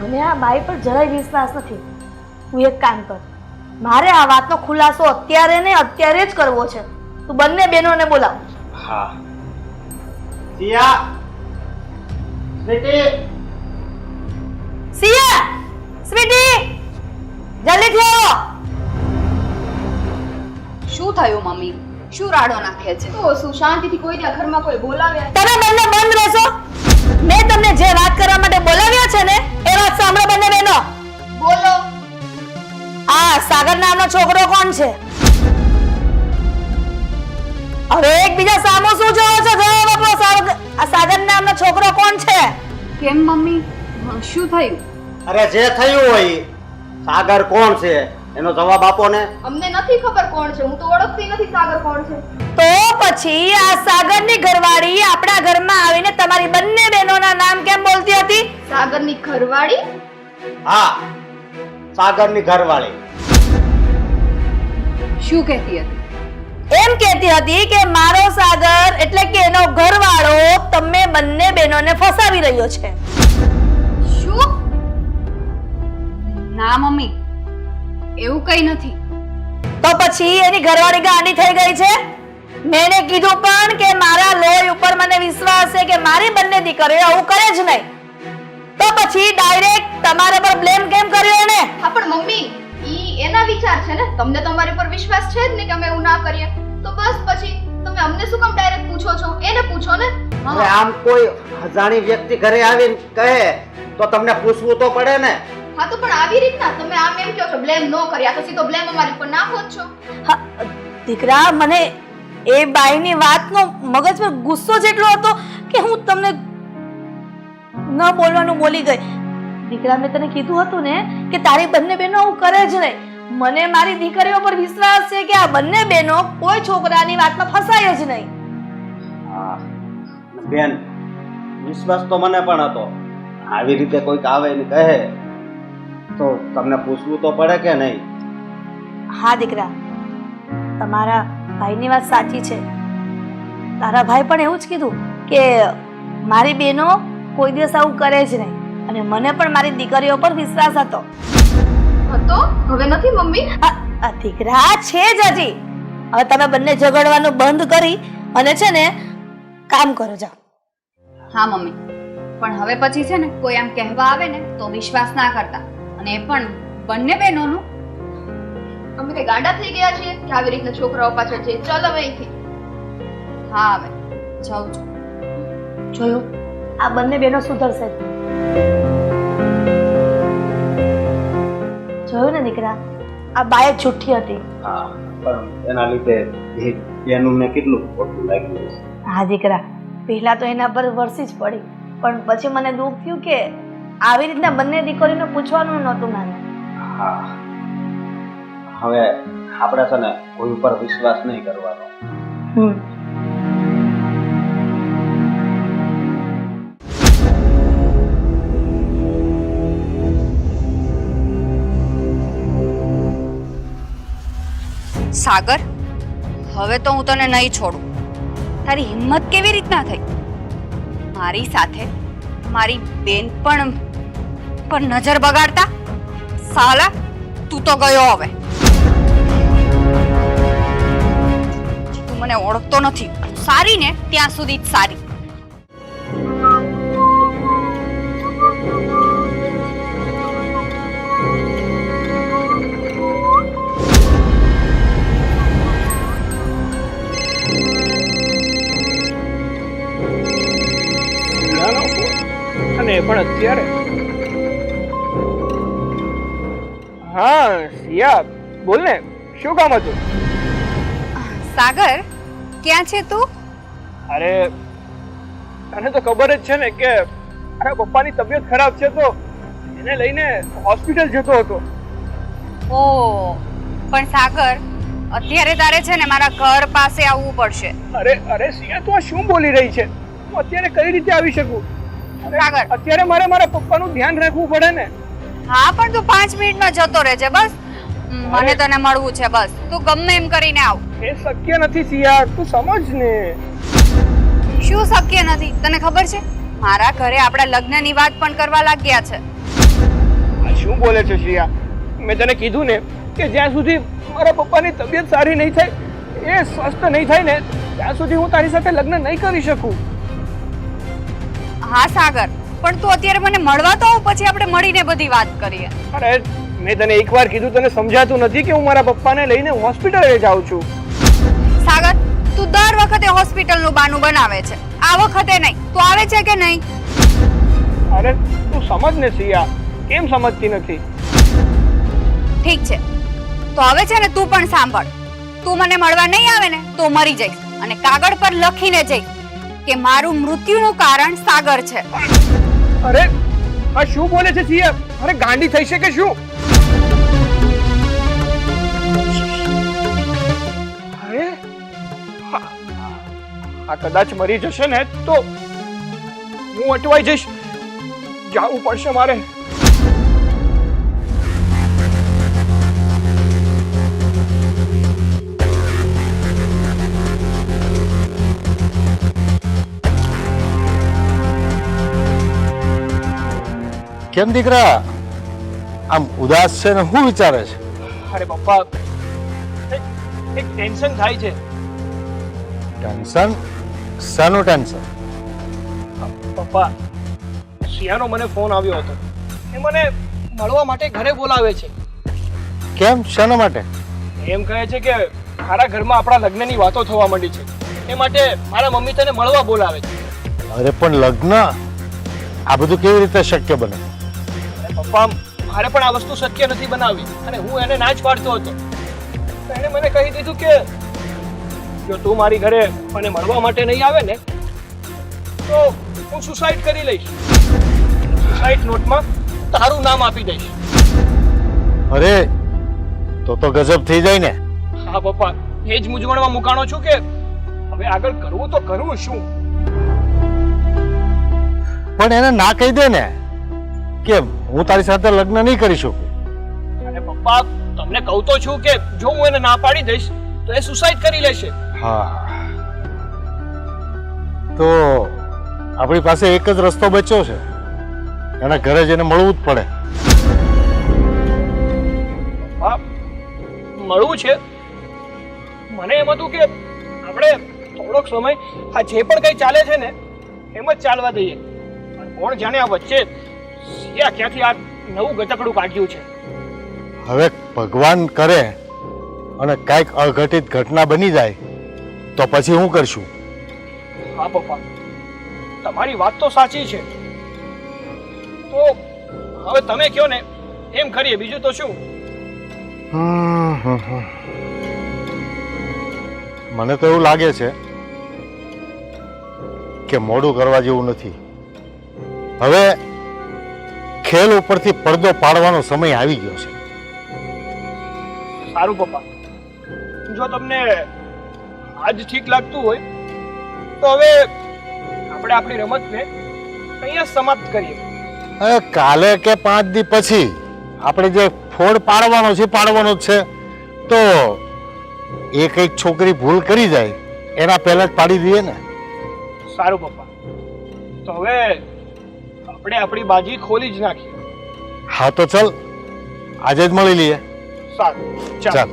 મને આ બાઈ પર જરાય વિશ્વાસ નથી. હું એક કામ કર, મારે આ વાતનો ખુલાસો અત્યારે ને અત્યારે જ કરવો છે. તું બંને બહેનોને બોલાવ. હા. સિયા, સ્વીટી, સિયા, સ્વીટી, જલ્દીથી આવો. શું થયું મમ્મી? શું રાડો નાખે છે? તો શું શાંતિથી કોઈ ના ઘરમાં કોઈ બોલાવ્યા? તમે બંને બંધ રહેશો. મેં તમને જે વાત કરવા માટે બોલાવ્યા છે ને એ વાત સાંભળો બંને બહેનો. બોલો. આ સાગર નામનો છોકરો કોણ છે? હવે એકબીજા સામો શું જોવો છો? જવાબ આપો. આ સાગર નામનો છોકરો કોણ છે? કેમ મમ્મી, શું થયું? અરે જે થયું હોય સાગર કોણ છે એનો જવાબ આપો ને. અમને નથી ખબર કોણ છે. હું તો ઓળખતી નથી સાગર કોણ છે. તો પછી આ સાગરની ઘરવાળી આપણા ઘરમાં આવીને તમારી બંને બહેનોના નામ કેમ બોલતી હતી? સાગરની ઘરવાળી? હા, સાગરની ઘરવાળી. શું કહેતી હતી? એમ કહેતી હતી કે મારો સાગર એટલે કે એનો ઘરવાળો તમે બંને બહેનોને ફસાવી રહ્યો છે. શું? ના મમ્મી, એવું કઈ નથી. તો પછી એની ઘરવાળી ગાંડી થઈ ગઈ છે. મેને કીધું પણ કે મારા લોહી ઉપર મને વિશ્વાસ છે કે મારી બંને દીકરીઓ આવું કરે જ નહીં. તો પછી ડાયરેક્ટ તમારા પર બ્લેમ કેમ કર્યો એને? હા પણ મમ્મી ઈ એના વિચાર છે ને, તમને તમારી પર વિશ્વાસ છે જ ને કે અમે એવું ના કરીએ, તો બસ પછી તમે અમને શું કામ ડાયરેક્ટ પૂછો છો? એને પૂછો ને. હવે આમ કોઈ અજાણી વ્યક્તિ ઘરે આવીને કહે તો તમને પૂછવું તો પડે ને. હા તો પણ આવી રીતના તમે આમ એમ કહો છો બ્લેમ ન કર્યા, તો સીધો બ્લેમ અમારી પર નાખો જ છો. હા, દીકરા, મને એ બાઈની વાતનો મગજ પર ગુસ્સો જેટલો હતો કે હું તમને ન બોલવાનું બોલી ગઈ. દીકરા, મેં તને કીધું હતું ને કે તારી બંને બહેનો આવું કરે જ નહીં. મને મારી દીકરીઓ પર વિશ્વાસ છે કે આ બંને બહેનો કોઈ છોકરાની વાતમાં ફસાય જ નહીં. હા બેન, વિશ્વાસ તો મને પણ હતો. આવી રીતે કોઈક આવે ને કહે તો તમને પૂછવું તો પડે કે નહીં? હા દીકરા, તમારા ભાઈની વાત સાચી છે. તારા ભાઈ પણ એવું જ કીધું કે મારી બહેનો કોઈ દિવસ આવું કરે જ નહીં, અને મને પણ મારી દીકરીઓ પર વિશ્વાસ હતો. હતો હવે નથી મમ્મી. આ દીકરા છે જ હજી. હવે તમે બંને ઝઘડવાનું બંધ કરી અને છે ને કામ કરો, જાઓ. હા મમ્મી, પણ હવે પછી છે ને કોઈ આમ કહેવા આવે ને તો વિશ્વાસ ના કરતા, અને એ પણ બંને બહેનોનું. અમે કઈ ગાંડા થઈ ગયા છીએ કે આવી રીતના છોકરાઓ પાછળ છે? ચાલ હવે અહીંથી. હા હવે જાઉં છું. જોયું, આ બંને બહેનો સુધરશે. જોયું ને દીકરા, આ બાએ છૂટી હતી. હા, પણ એના લીધે એનું મેં કેટલું ખોટું લાગ્યું છે. હા દીકરા, પહેલા તો એના પર વરસી જ પડી, પણ પછી મને દુઃખ થયું કે આવી રીતના બંને દીકરીને પૂછવાનું નહોતું માને. હા, હવે આપણે છે ને કોઈ ઉપર વિશ્વાસ નહીં કરવાનો. સાગર, હવે તો હું તને નહીં છોડું. તારી હિંમત કેવી રીતના થઈ મારી સાથે મારી બેન પણ નજર બગાડતા? સાલા, તું તો ગયો હવે. તું મને ઓળખતો નથી. સારી ને ત્યાં સુધી જ સારી. અને પણ અત્યારે હા સિયા, બોલ ને, શું કામ હતું? સાગર, ક્યાં છે તું? અરે તને તો ખબર જ છે ને કે મારા પપ્પાની તબિયત ખરાબ છે, તો એને લઈને હોસ્પિટલ જતો હતો. ઓ, પણ સાગર, અત્યારે તારે છે ને મારા ઘર પાસે આવવું પડશે. અરે સિયા, તું આ શું બોલી રહી છે? હું અત્યારે કઈ રીતે આવી શકું? સાગર, અત્યારે મારે મારા પપ્પાનું ધ્યાન રાખવું પડે ને. હા, પણ તું 5 મિનિટમાં જતો રહેજે બસ. મને તને મળવું છે બસ. તું ગમે એમ કરીને આવ. એ શક્ય નથી સિયા, તું સમજ ને. શું શક્ય નથી? તને ખબર છે મારા ઘરે આપણા લગ્નની વાત પણ કરવા લાગ્યા છે. આ શું બોલે છે સિયા? મેં તને કીધું ને કે જ્યાં સુધી મારા પપ્પાની તબિયત સારી નહીં થાય, એ સ્વસ્થ નહીં થાય ને, ત્યાં સુધી હું તારી સાથે લગ્ન નહીં કરી શકું. હા સાગર, પણ તું અત્યારે મને મળવા તો આવ, પછી આપણે મળીને બધી વાત કરીએ. અરે મેં તને એકવાર કીધું, તને સમજાતું નથી કે હું મારા પપ્પાને લઈને હોસ્પિટલે જાઉં છું. સાગર, તું દર વખતે હોસ્પિટલનું બાનું બનાવે છે, આ વખતે નહીં. તું આવે છે કે નહીં? અરે તું સમજ ને સિયા, કેમ સમજતી નથી? ઠીક છે, તો હવે છે ને તું પણ સાંભળ. તું મને મળવા નહીં આવે ને તો મરી જઈશ, અને કાગળ પર લખીને જઈશ કે મારું મૃત્યુનું કારણ સાગર છે. અરે આ શું બોલે છે સિયા? અરે ગાંડી થઈ છે કે શું? અરે આ કદાચ મરી જશે ને તો હું અટવાઈ જઈશ. જાવું પડશે મારે. કેમ દીકરા આમ ઉદાસ છે ને શું વિચારે છે? અરે પપ્પા, એક ટેન્શન થાય છે. ટેન્શન? શાનું ટેન્શન? પપ્પા, સિયાનો મને ફોન આવ્યો હતો. એ મને મળવા માટે ઘરે બોલાવે છે. કેમ, શાના માટે? એમ કહે છે કે મારા ઘરમાં આપણા લગ્નની વાતો થવા માંડી છે. એ માટે મારા મમ્મી તને મળવા બોલાવે છે. અરે પણ લગ્ન, આ બધું કેવી રીતે શક્ય બને? અરે પપ્પા, મારે પણ આ વસ્તુ શક્ય નથી બનાવવી અને હું એને ના જ પાડતો હતો. તો એણે મને કહી દીધું કે જો તું મારી ઘરે મને મળવા માટે નહીં આવે ને તો હું સુસાઇડ કરી લઈશ. સુસાઇડ નોટમાં તારું નામ આપી દઈશ. અરે તો ગજબ થઈ જાય ને. હા પપ્પા, એ જ મૂંઝવણમાં મુકાણો છું કે હવે આગળ કરવું તો કરવું શું. પણ એને ના કહી દે ને કે હું તારી સાથે લગ્ન નહીં કરી શકું. અને પપ્પા, તમને કહું તો છું કે જો હું એને ના પાડી દઈશ તો એ સુસાઇડ કરી લેશે. હા, તો આપણી પાસે એક જ રસ્તો બચ્યો છે, એના ઘરે જઈને મળવું જ પડે. હા, મળવું છે. મને એમ હતું કે આપણે થોડોક સમય આ જે પણ કંઈ ચાલે છે ને એમ જ ચાલવા દઈએ. પણ કોણ જાણે આ વચ્ચે સિયા ક્યાંથી આ નવું ગતકડું કાઢ્યું છે. હવે ભગવાન કરે અને કાંઈક અઘટિત ઘટના બની જાય તો પછી હું કરશું? હા પપ્પા, તમારી વાત તો સાચી છે. તો હવે તમે કહો ને એમ કરીએ, બીજું તો શું. મને તો એવું લાગે છે કે મોડું કરવા જેવું નથી. હવે ખેલ ઉપરથી પડદો પાડવાનો સમય આવી ગયો છે. સારું પપ્પા, જો તમને આજ ઠીક લાગતું હોય તો હવે આપણે આપણી રમતને અહીંયા સમાપ્ત કરીએ. હવે કાલે કે 5 દી પછી આપણે જે ફોડ પાડવાનો છે પાડવાનો જ છે. તો એ કઈક છોકરી ભૂલ કરી જાય એના પહેલા જ પાડી દઈએ ને. સારું પપ્પા, તો હવે આપણે આપણી બાજી ખોલી જ નાખીએ. હા તો ચલ, આજે જ મળી લઈએ. સારું, ચાલ. ચાલ.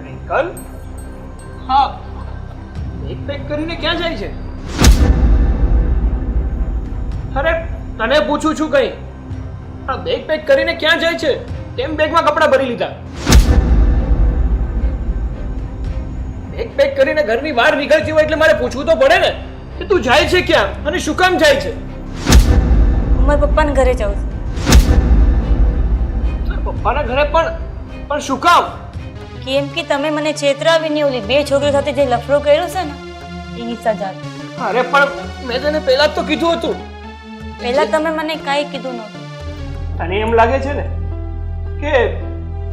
રિંકલ, હા, બેગ પેક કરીને ક્યાં જાય છે? અરે તને પૂછું છું કઈ, આ બેગ પેક કરીને ક્યાં જાય છે? કેમ બેગમાં કપડાં ભરી લીધા? બેગ પેક કરીને ઘરની બહાર નીકળતી હોય એટલે મારે પૂછવું તો પડે ને કે તું જાય છે ક્યાં અને શું કામ જાય છે? હું મારા પપ્પાના ઘરે જાઉં છું. પપ્પાના ઘરે પણ શું કામ? કેમ કે તમે મને છેતરાવીને ઓલી 2 છોકરીઓ સાથે જે લફડો કર્યો છે ને એની સજા. અરે પણ મેં તને પહેલા જ તો કીધું હતું. પહેલા તમે મને કાંઈ કીધું નહોતું. તને એમ લાગે છે ને કે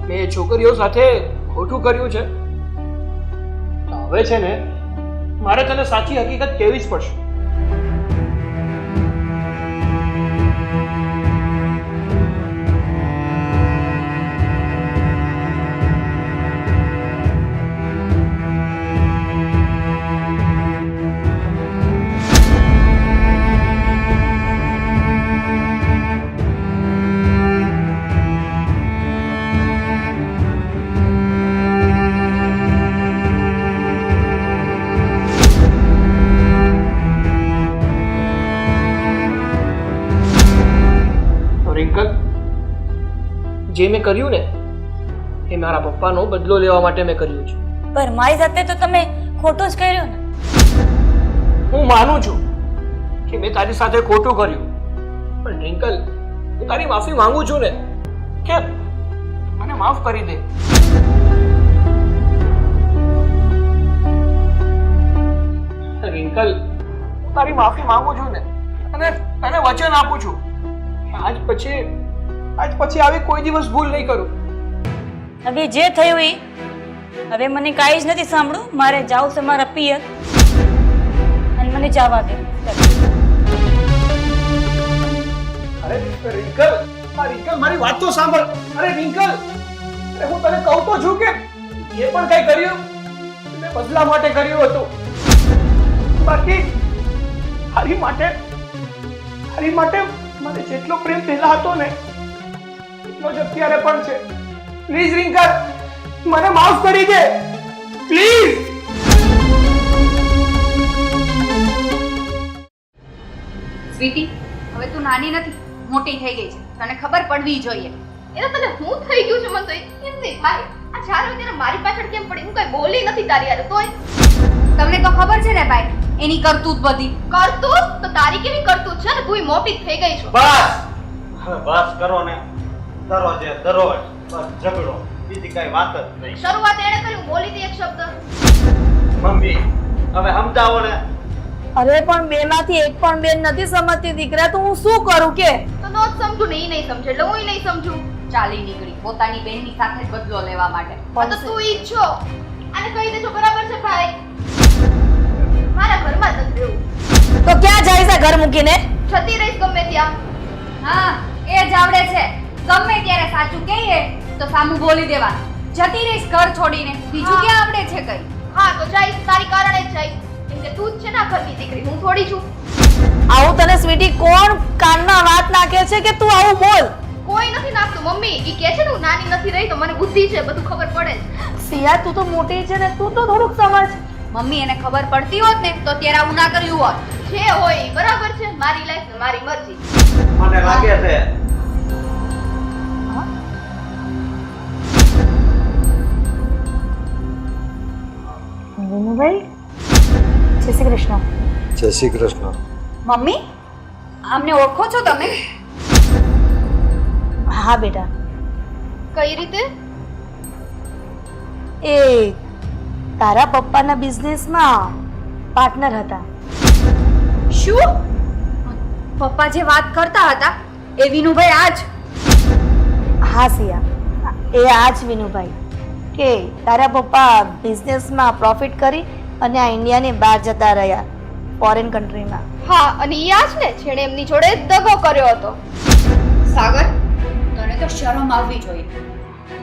મેં છોકરીઓ સાથે ખોટું કર્યું છે? તો હવે છે ને મારે તને સાચી હકીકત કહેવી જ પડશે. જે મેં કર્યું ને એ મારા પપ્પાનો બદલો લેવા માટે મેં કર્યું છે. પર મારી સાથે તો તમે ખોટું જ કર્યું ને. હું માનું છું કે મેં તારી સાથે ખોટું કર્યું, પણ રિંકલ, હું તારી માફી માંગુ છું ને. કેમ? મને માફ કરી દે. રિંકલ, હું તારી માફી માંગુ છું ને અને તને વચન આપું છું કે આજ પછી આવી કોઈ દિવસ ભૂલ નહીં કરું. હવે જે થયું એ હવે મને કાંઈ જ નથી સાંભળવું. મારે જાવું છે મારા પિયર અને મને જવા દે. અરે રિંકલ, મારી વાત તો સાંભળ. અરે રિંકલ, હું તને કહું તો છું કે જે પણ કંઈ કર્યું મેં બદલા માટે કર્યું હતું. બાકી હારી માટે મને જેટલો પ્રેમ પહેલા હતો ને એટલો જ અત્યારે પણ છે. પ્લીઝ રિંકલ, મને માફ કરી દે પ્લીઝ. સ્વીટી, હવે તું નાની નથી, મોટી થઈ ગઈ છે. તને ખબર પડવી જોઈએ. એટલે તને હું થઈ ગયું છે મને તો એમ નહીં થાય. આ ચાર વાગ્યાને મારી પાછળ કેમ પડી? હું કઈ બોલી નથી તારી યાર. તોય તમને તો ખબર છે ને ભાઈ, એની કરતૂત બધી. કરતું તો તારી કેવી કરતું છે ને? તું મોટી થઈ ગઈ છો. બસ હવે બસ કરો ને. દરરોજે દરરોજ બસ ઝઘડો, બીજી કઈ વાત જ નહીં. શરૂઆત એણે કરી, હું બોલી હતી એક શબ્દ. મમ્મી હવે સમજાવો ને. અરે પણ બે માંથી એક પણ બેન નથી સમજતી દીકરા, તો હું શું કરું કે? તો નો જ સમજુ ને, ઈ નહીં સમજે એટલે હું નહીં સમજુ. ચાલી નીકળી પોતાની બેનની સાથે જ બદલો લેવા માટે. આ તો તું ઈ જ છો. આને કહી દેજો બરાબર છે ભાઈ. મારા ઘરમાં જ નથી રહેવું. તો ક્યાં જાય છે ઘર મૂકીને? જતી રહીશ ગમે ત્યાં. હા, એ જ આવડે છે. ગમે ત્યારે સાચું કહીએ તો સામું બોલી દેવાનું. જતી રહીશ ઘર છોડીને, બીજું ક્યાં આવડે છે કઈ? હા તો જઈશ, તારી કારણે જ જઈશ. કેમ કે તું જ છે ને આ ઘરની દીકરી, હું થોડી છું. આવું તને સ્વીટી કોણ કાનમાં વાત નાખે છે કે તું આવું બોલ? કોઈ નથી નાખતું મમ્મી. ઈ કહે છે ને હું નાની નથી રહી તો મને બુદ્ધિ છે, બધું ખબર પડે છે. સિયા તું તો મોટી છે ને, તું તો થોડુંક સમજ. મમ્મી એને ખબર પડતી હોત ને તો ત્યારે આવું ના કર્યું હોત. જે હોય ઈ બરાબર છે. મારી લાઈફ ને મારી મરજી. મને લાગે છે વિનુભાઈ, જય શ્રી કૃષ્ણ. જય શ્રી કૃષ્ણ. મમ્મી, આમને ઓળખો છો તમે? હા બેટા, કઈ રીતે? એ તારા પપ્પાના બિઝનેસમાં પાર્ટનર હતા. શું? પપ્પા જે વાત કરતા હતા એ વિનુભાઈ આજ? હા સિયા, એ આ જ વિનુભાઈ કે તારા પપ્પા બિઝનેસમાં પ્રોફિટ કરી અને આ ઇન્ડિયાની બહાર જતા રહ્યા, ફોરેન કન્ટ્રીમાં. હા, અને ઈ આ જ ને જેણે એમની જોડે દગો કર્યો હતો. સાગર, તને તો શરમ આવવી જોઈએ.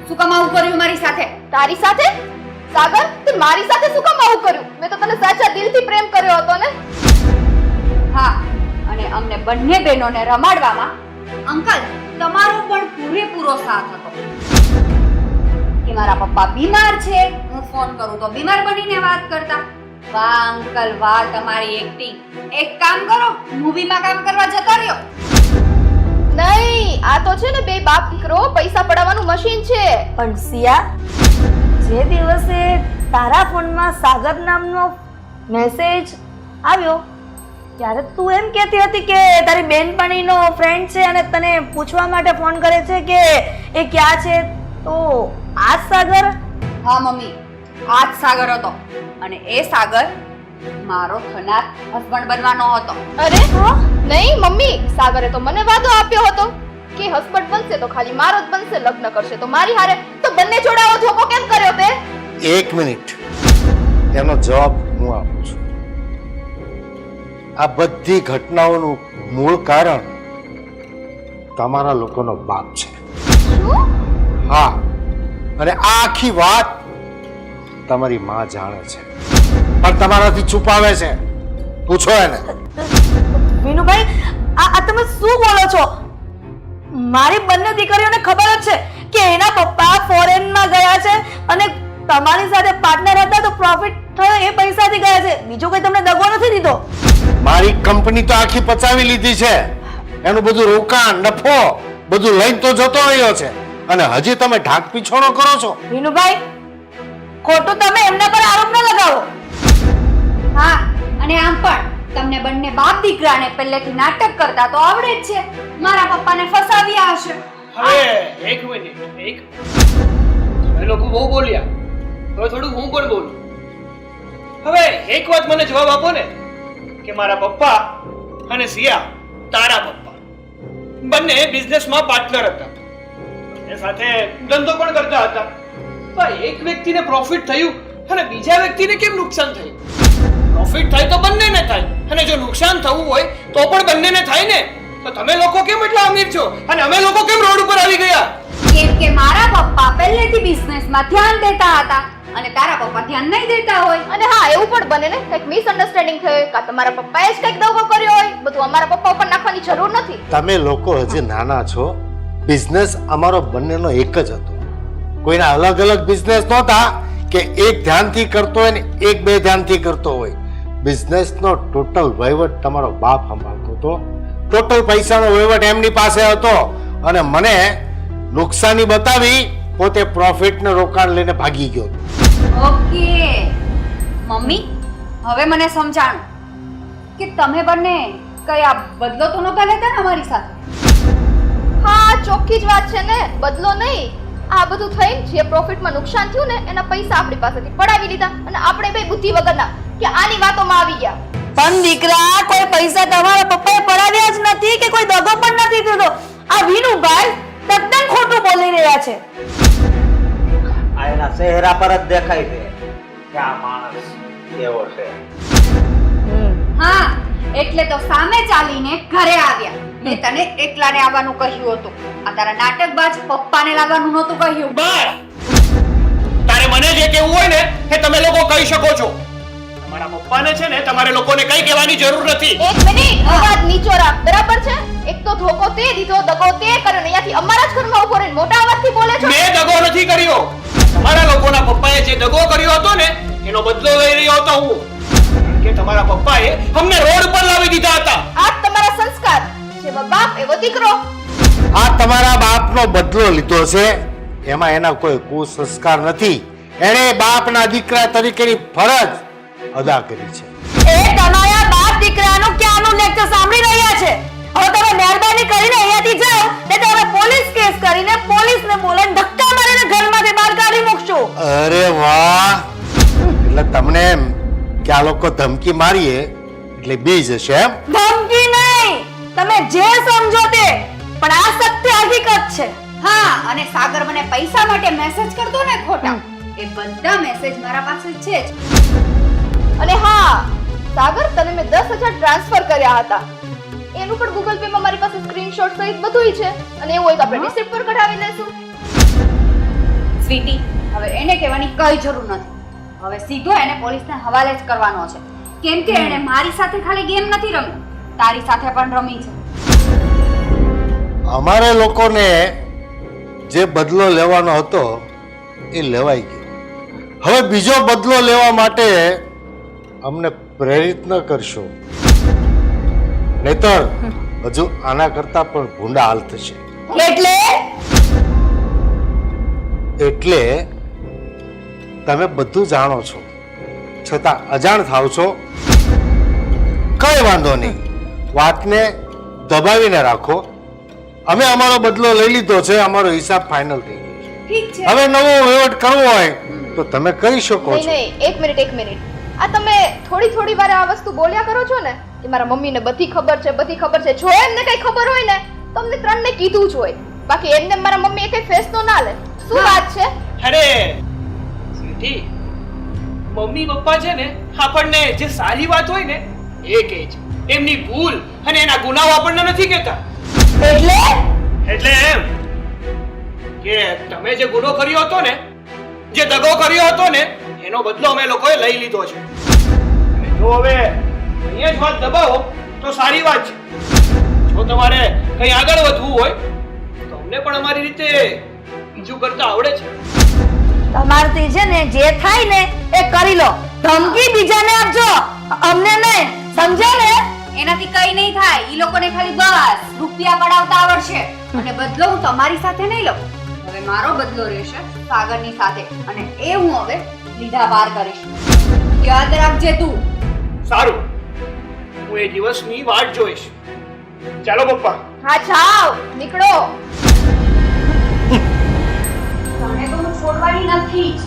શું કામ આવું કર્યું મારી સાથે? તારી સાથે? સાગર, તે મારી સાથે શું કામ આવું કર્યું? મેં તો તને સાચા દિલથી પ્રેમ કર્યો હતો ને. હા, અને અમને બંને બહેનોને રમાડવામાં અંકલ તમારો પણ પૂરેપૂરો સાથ હતો. કે મારા પપ્પા બીમાર છે, હું ફોન કરું તો બીમાર બનીને વાત કરતા. વાહ અંકલ વાહ, તમારી એક્ટિંગ. એક કામ કરો, મૂવીમાં કામ કરવા જતા રહ્યો. નહીં, આ તો છે ને બે બાપ દીકરો પૈસા પડાવવાનું મશીન છે. પણ સિયા, જે દિવસે તારા ફોનમાં સાગર નામનો મેસેજ આવ્યો ત્યારે તું એમ કહેતી હતી કે તારી બેનપણીનો ફ્રેન્ડ છે અને તને પૂછવા માટે ફોન કરે છે કે એ ક્યાં છે. તો આ સાગર? હા મમ્મી, આ જ સાગર હતો. અને એ સાગર મારો થનાર હસબન્ડ બનવાનો હતો. અરે નહીં મમ્મી, સાગરે તો મને વાદો આપ્યો હતો કે હસબન્ડ બનશે તો ખાલી મારો જ બનશે, લગ્ન કરશે તો મારી હારે. તો બંને જોડે આવો ધોકો કેમ કર્યો તે? એક મિનિટ, એનો જવાબ હું આપું છું. આ બધી ઘટનાઓનું મૂળ કારણ તમારા લોકોનો બાપ છે. હા, અને આ આખી વાત તમારી માં જાણે છે પણ તમારાથી છુપાવે છે. પૂછો એને. વિનુભાઈ, આ તમે શું બોલો છો? મારી બંને દીકરીઓને ખબર જ છે કે એના પપ્પા ફોરેનમાં ગયા છે અને તમારી સાથે પાર્ટનર હતા તો પ્રોફિટ થયો એ પૈસાથી ગયા છે. બીજો કોઈ તમને દગો નથી દીધો. મારી કંપની તો આખી પચાવી લીધી છે. એનું બધું રોકાણ નફો બધું લઈને તો જતો રહ્યો છે અને હજી તમે ઢાક પીછોડો કરો છો. વિનુભાઈ, ખોટું તમે એમના પર આરોપ ન લગાવો. હા, અને આમ પણ તમને બંને બાપ દીકરાને પહેલેથી નાટક કરતા તો આવડે જ છે. મારા પપ્પાને ફસાવ્યા હશે. હવે એક મિનિટ, એક તમે લોકો બહુ બોલ્યા, હવે થોડું હું પણ બોલું. હવે એક વાત મને જવાબ આપો ને કે મારા પપ્પા અને સિયા, તારા પપ્પા બંને બિઝનેસમાં પાર્ટનર હતા અને સાથે ધંધો પણ કરતા હતા. પણ એક વ્યક્તિને પ્રોફિટ થયું અને બીજા વ્યક્તિને કેમ નુકસાન થયું? પ્રોફિટ થાય તો બંનેને થાય અને જો નુકસાન થવું હોય તો પણ બંનેને થાય ને. તો તમે લોકો કેમ એટલા અમીર છો અને અમે લોકો કેમ રોડ ઉપર આવી ગયા? કેમ કે મારા પપ્પા પહેલેથી બિઝનેસમાં ધ્યાન દેતા હતા અને તારા પપ્પા ધ્યાન નહીં દેતા હોય. અને હા, એવું પણ બને ને કંઈક મિસઅન્ડરસ્ટેન્ડિંગ થયો કાં તમારા પપ્પાએ જ કંઈક દગો કર્યો હોય. બધું અમારા પપ્પા ઉપર નાખવાની જરૂર નથી. તમે લોકો હજી નાના છો બિઝનેસ અમારો બંનેનો એક જ હતો. કોઈના અલગ અલગ બિઝનેસ નહોતા કે એક ધ્યાનથી કરતો હોય ને એક બે ધ્યાનથી કરતો હોય. બિઝનેસનો ટોટલ વહીવટ તમારો બાપ સંભાળતો હતો. ટોટલ પૈસાનો વહીવટ એમની પાસે હતો અને મને નુકસાની બતાવી પોતે પ્રોફિટને રોકાણ લઈને ભાગી ગયો. ઓકે મમ્મી, હવે મને સમજાણું કે તમે બંને કયા બદલો તો નહોતા લેતા ને અમારી સાથે? હા ચોખ્ખી જ વાત છે ને, બદલો નહીં. આ બધું થઈને જે પ્રોફિટમાં નુકસાન થયું ને એના પૈસા આપણી પાસેથી પડાવી લીધા અને આપણે બે બુદ્ધિ વગરના કે આની વાતોમાં આવી ગયા. પણ દીકરા, કોઈ પૈસા તમારા પપ્પાએ પડાવ્યા જ નથી કે કોઈ દગો પણ નથી દીધો. આ વિનુભાઈ તદ્દન ખોટું બોલી રહ્યા છે. આ એના ચહેરા પર જ દેખાય છે કે આ માણસ કેવો છે. હા, એટલે તો સામે ચાલીને ઘરે આવ્યા. મેં તને એકલાને આવવાનું કહ્યું હતું. આ તારા નાટકબાજ પપ્પાને લાવવાનું નહોતું કહ્યું. બસ તારે મને જે કહેવું હોય ને એ તમે લોકો કહી શકો છો. તમારા પપ્પાને છે ને તમારે લોકોને કઈ કહેવાની જરૂર નથી. એક મિનિટ, અવાજ નીચો રાખ, બરાબર છે? એક તો ધોકો તે દીધો, દગો તે કરે ને અહીંયાથી અમારા જ ઘરમાં ઉભો રહીને મોટા અવાજથી બોલે છો. મેં દગો નથી કર્યો. તમારા લોકોના પપ્પાએ જે દગો કર્યો હતો ને એનો બદલો લઈ રહ્યો હતો હું. કે તમારા પપ્પાએ અમને રોડ પર લાવી દીધા હતા. આ તમારા સંસ્કાર, જેવો બાપ એવો દીકરો. આ તમારા બાપનો બદલો લીધો છે, એમાં એના કોઈ કુસંસ્કાર નથી. એણે બાપના દીકરા તરીકેની ફરજ અદા કરી છે. એ તમારા બાપ દીકરાનું ક્યાંનું લેક્ચર સાંભળી રહ્યા છે. હવે તમે મહેરબાની કરીને અહીંયાથી જાઓ, ને તમે પોલીસ કેસ કરીને પોલીસને બોલાવીને ધક્કા મારીને ઘરમાંથી બહાર કાઢી મૂકશો. અરે વાહ, એટલે તમને એમ કે આ લોકો ધમકી મારીએ એટલે બી જશે એમ? ધમકી નહીં, તમે જે સમજો તે, પણ આ સત્ય હકીકત છે. હા, અને સાગર મને પૈસા માટે મેસેજ કરતો ને ખોટા, એ બધા મેસેજ મારા પાસે છે જ. અને હા સાગર, તને મેં 10,000 ટ્રાન્સફર કર્યા હતા. એનું પણ ગૂગલ પે માં મારી પાસે સ્ક્રીનશોટ સહિત બધુંય છે. અને એવું હોય તો આપણે રિસિપ્ટ પર કઢાવી લેશું. સ્વીટી, હવે એને કહેવાની કઈ જરૂર નથી. હવે સીધો એને પોલીસને હવાલે જ કરવાનો છે. કેમ કે એને મારી સાથે ખાલી ગેમ નથી રમી, તારી સાથે પણ રમી છે. અમારે લોકોને જે બદલો લેવાનો હતો એ લેવાઈ ગયો. હવે બીજો બદલો લેવા માટે અમને પ્રેરિત ન કરશો, નહીતર હજુ આના કરતા પણ ભૂંડા હાલ થશે. એટલે તમે બધું જાણો છો છતાં અજાણ થાવ છો. કઈ વાંધો નહીં, વાતને દબાવીને રાખો. અમે અમારો બદલો લઈ લીધો છે, અમારો હિસાબ ફાઇનલ થઈ ગયો છે. ઠીક છે. હવે નવો વહીવટ કરવો હોય તો તમે કરી શકો નહીં છો. નહીં, એક મિનિટ. આ તમે થોડી વારે આ વસ્તુ બોલ્યા કરો છો ને કે મારા મમ્મીને બધી ખબર છે. જો એમને કઈ ખબર હોય ને તો અમને ત્રણને કીધું જ હોય. બાકી એમને મારા મમ્મી કઈ ફેસલો ના લે. શું વાત છે? અરે સ્વીટી, મમ્મી પપ્પા છે ને આપણને જે સારી વાત હોય ને એ કહે છે. એમની ભૂલ અને એના ગુનાઓ આપણને નથી કહેતા. એટલે એમ કે તમે જે ગુનો કર્યો હતો ને, જે દગો કર્યો હતો ને, એનો બદલો અમે લોકોએ લઈ લીધો છે. અને જો હવે અહીંયા જ વાત દબાવો તો સારી વાત છે. જો તમારે કઈ આગળ વધવું હોય તો અમને પણ અમારી રીતે બીજું કરતા આવડે છે. તમારથી છે ને જે થાય ને એ કરી લો. ધમકી બીજાને આપજો, અમને નહીં. સમજ્યા ને? એનાથી કઈ નહીં થાય. ઈ લોકોને ખાલી બસ રૂપિયા પડાવતા આવડશે. અને બદલો હું તમારી સાથે નહીં લઉં. હવે મારો બદલો રહેશે સાગરની સાથે, અને એ હું હવે લીધા પાર કરીશ. યાદ રાખજે તું. સારું, હું એ દિવસની વાટ જોઈશ. ચાલો પપ્પા. હા જાઓ, નીકળો. તને તો હું છોડવાની નથી જ.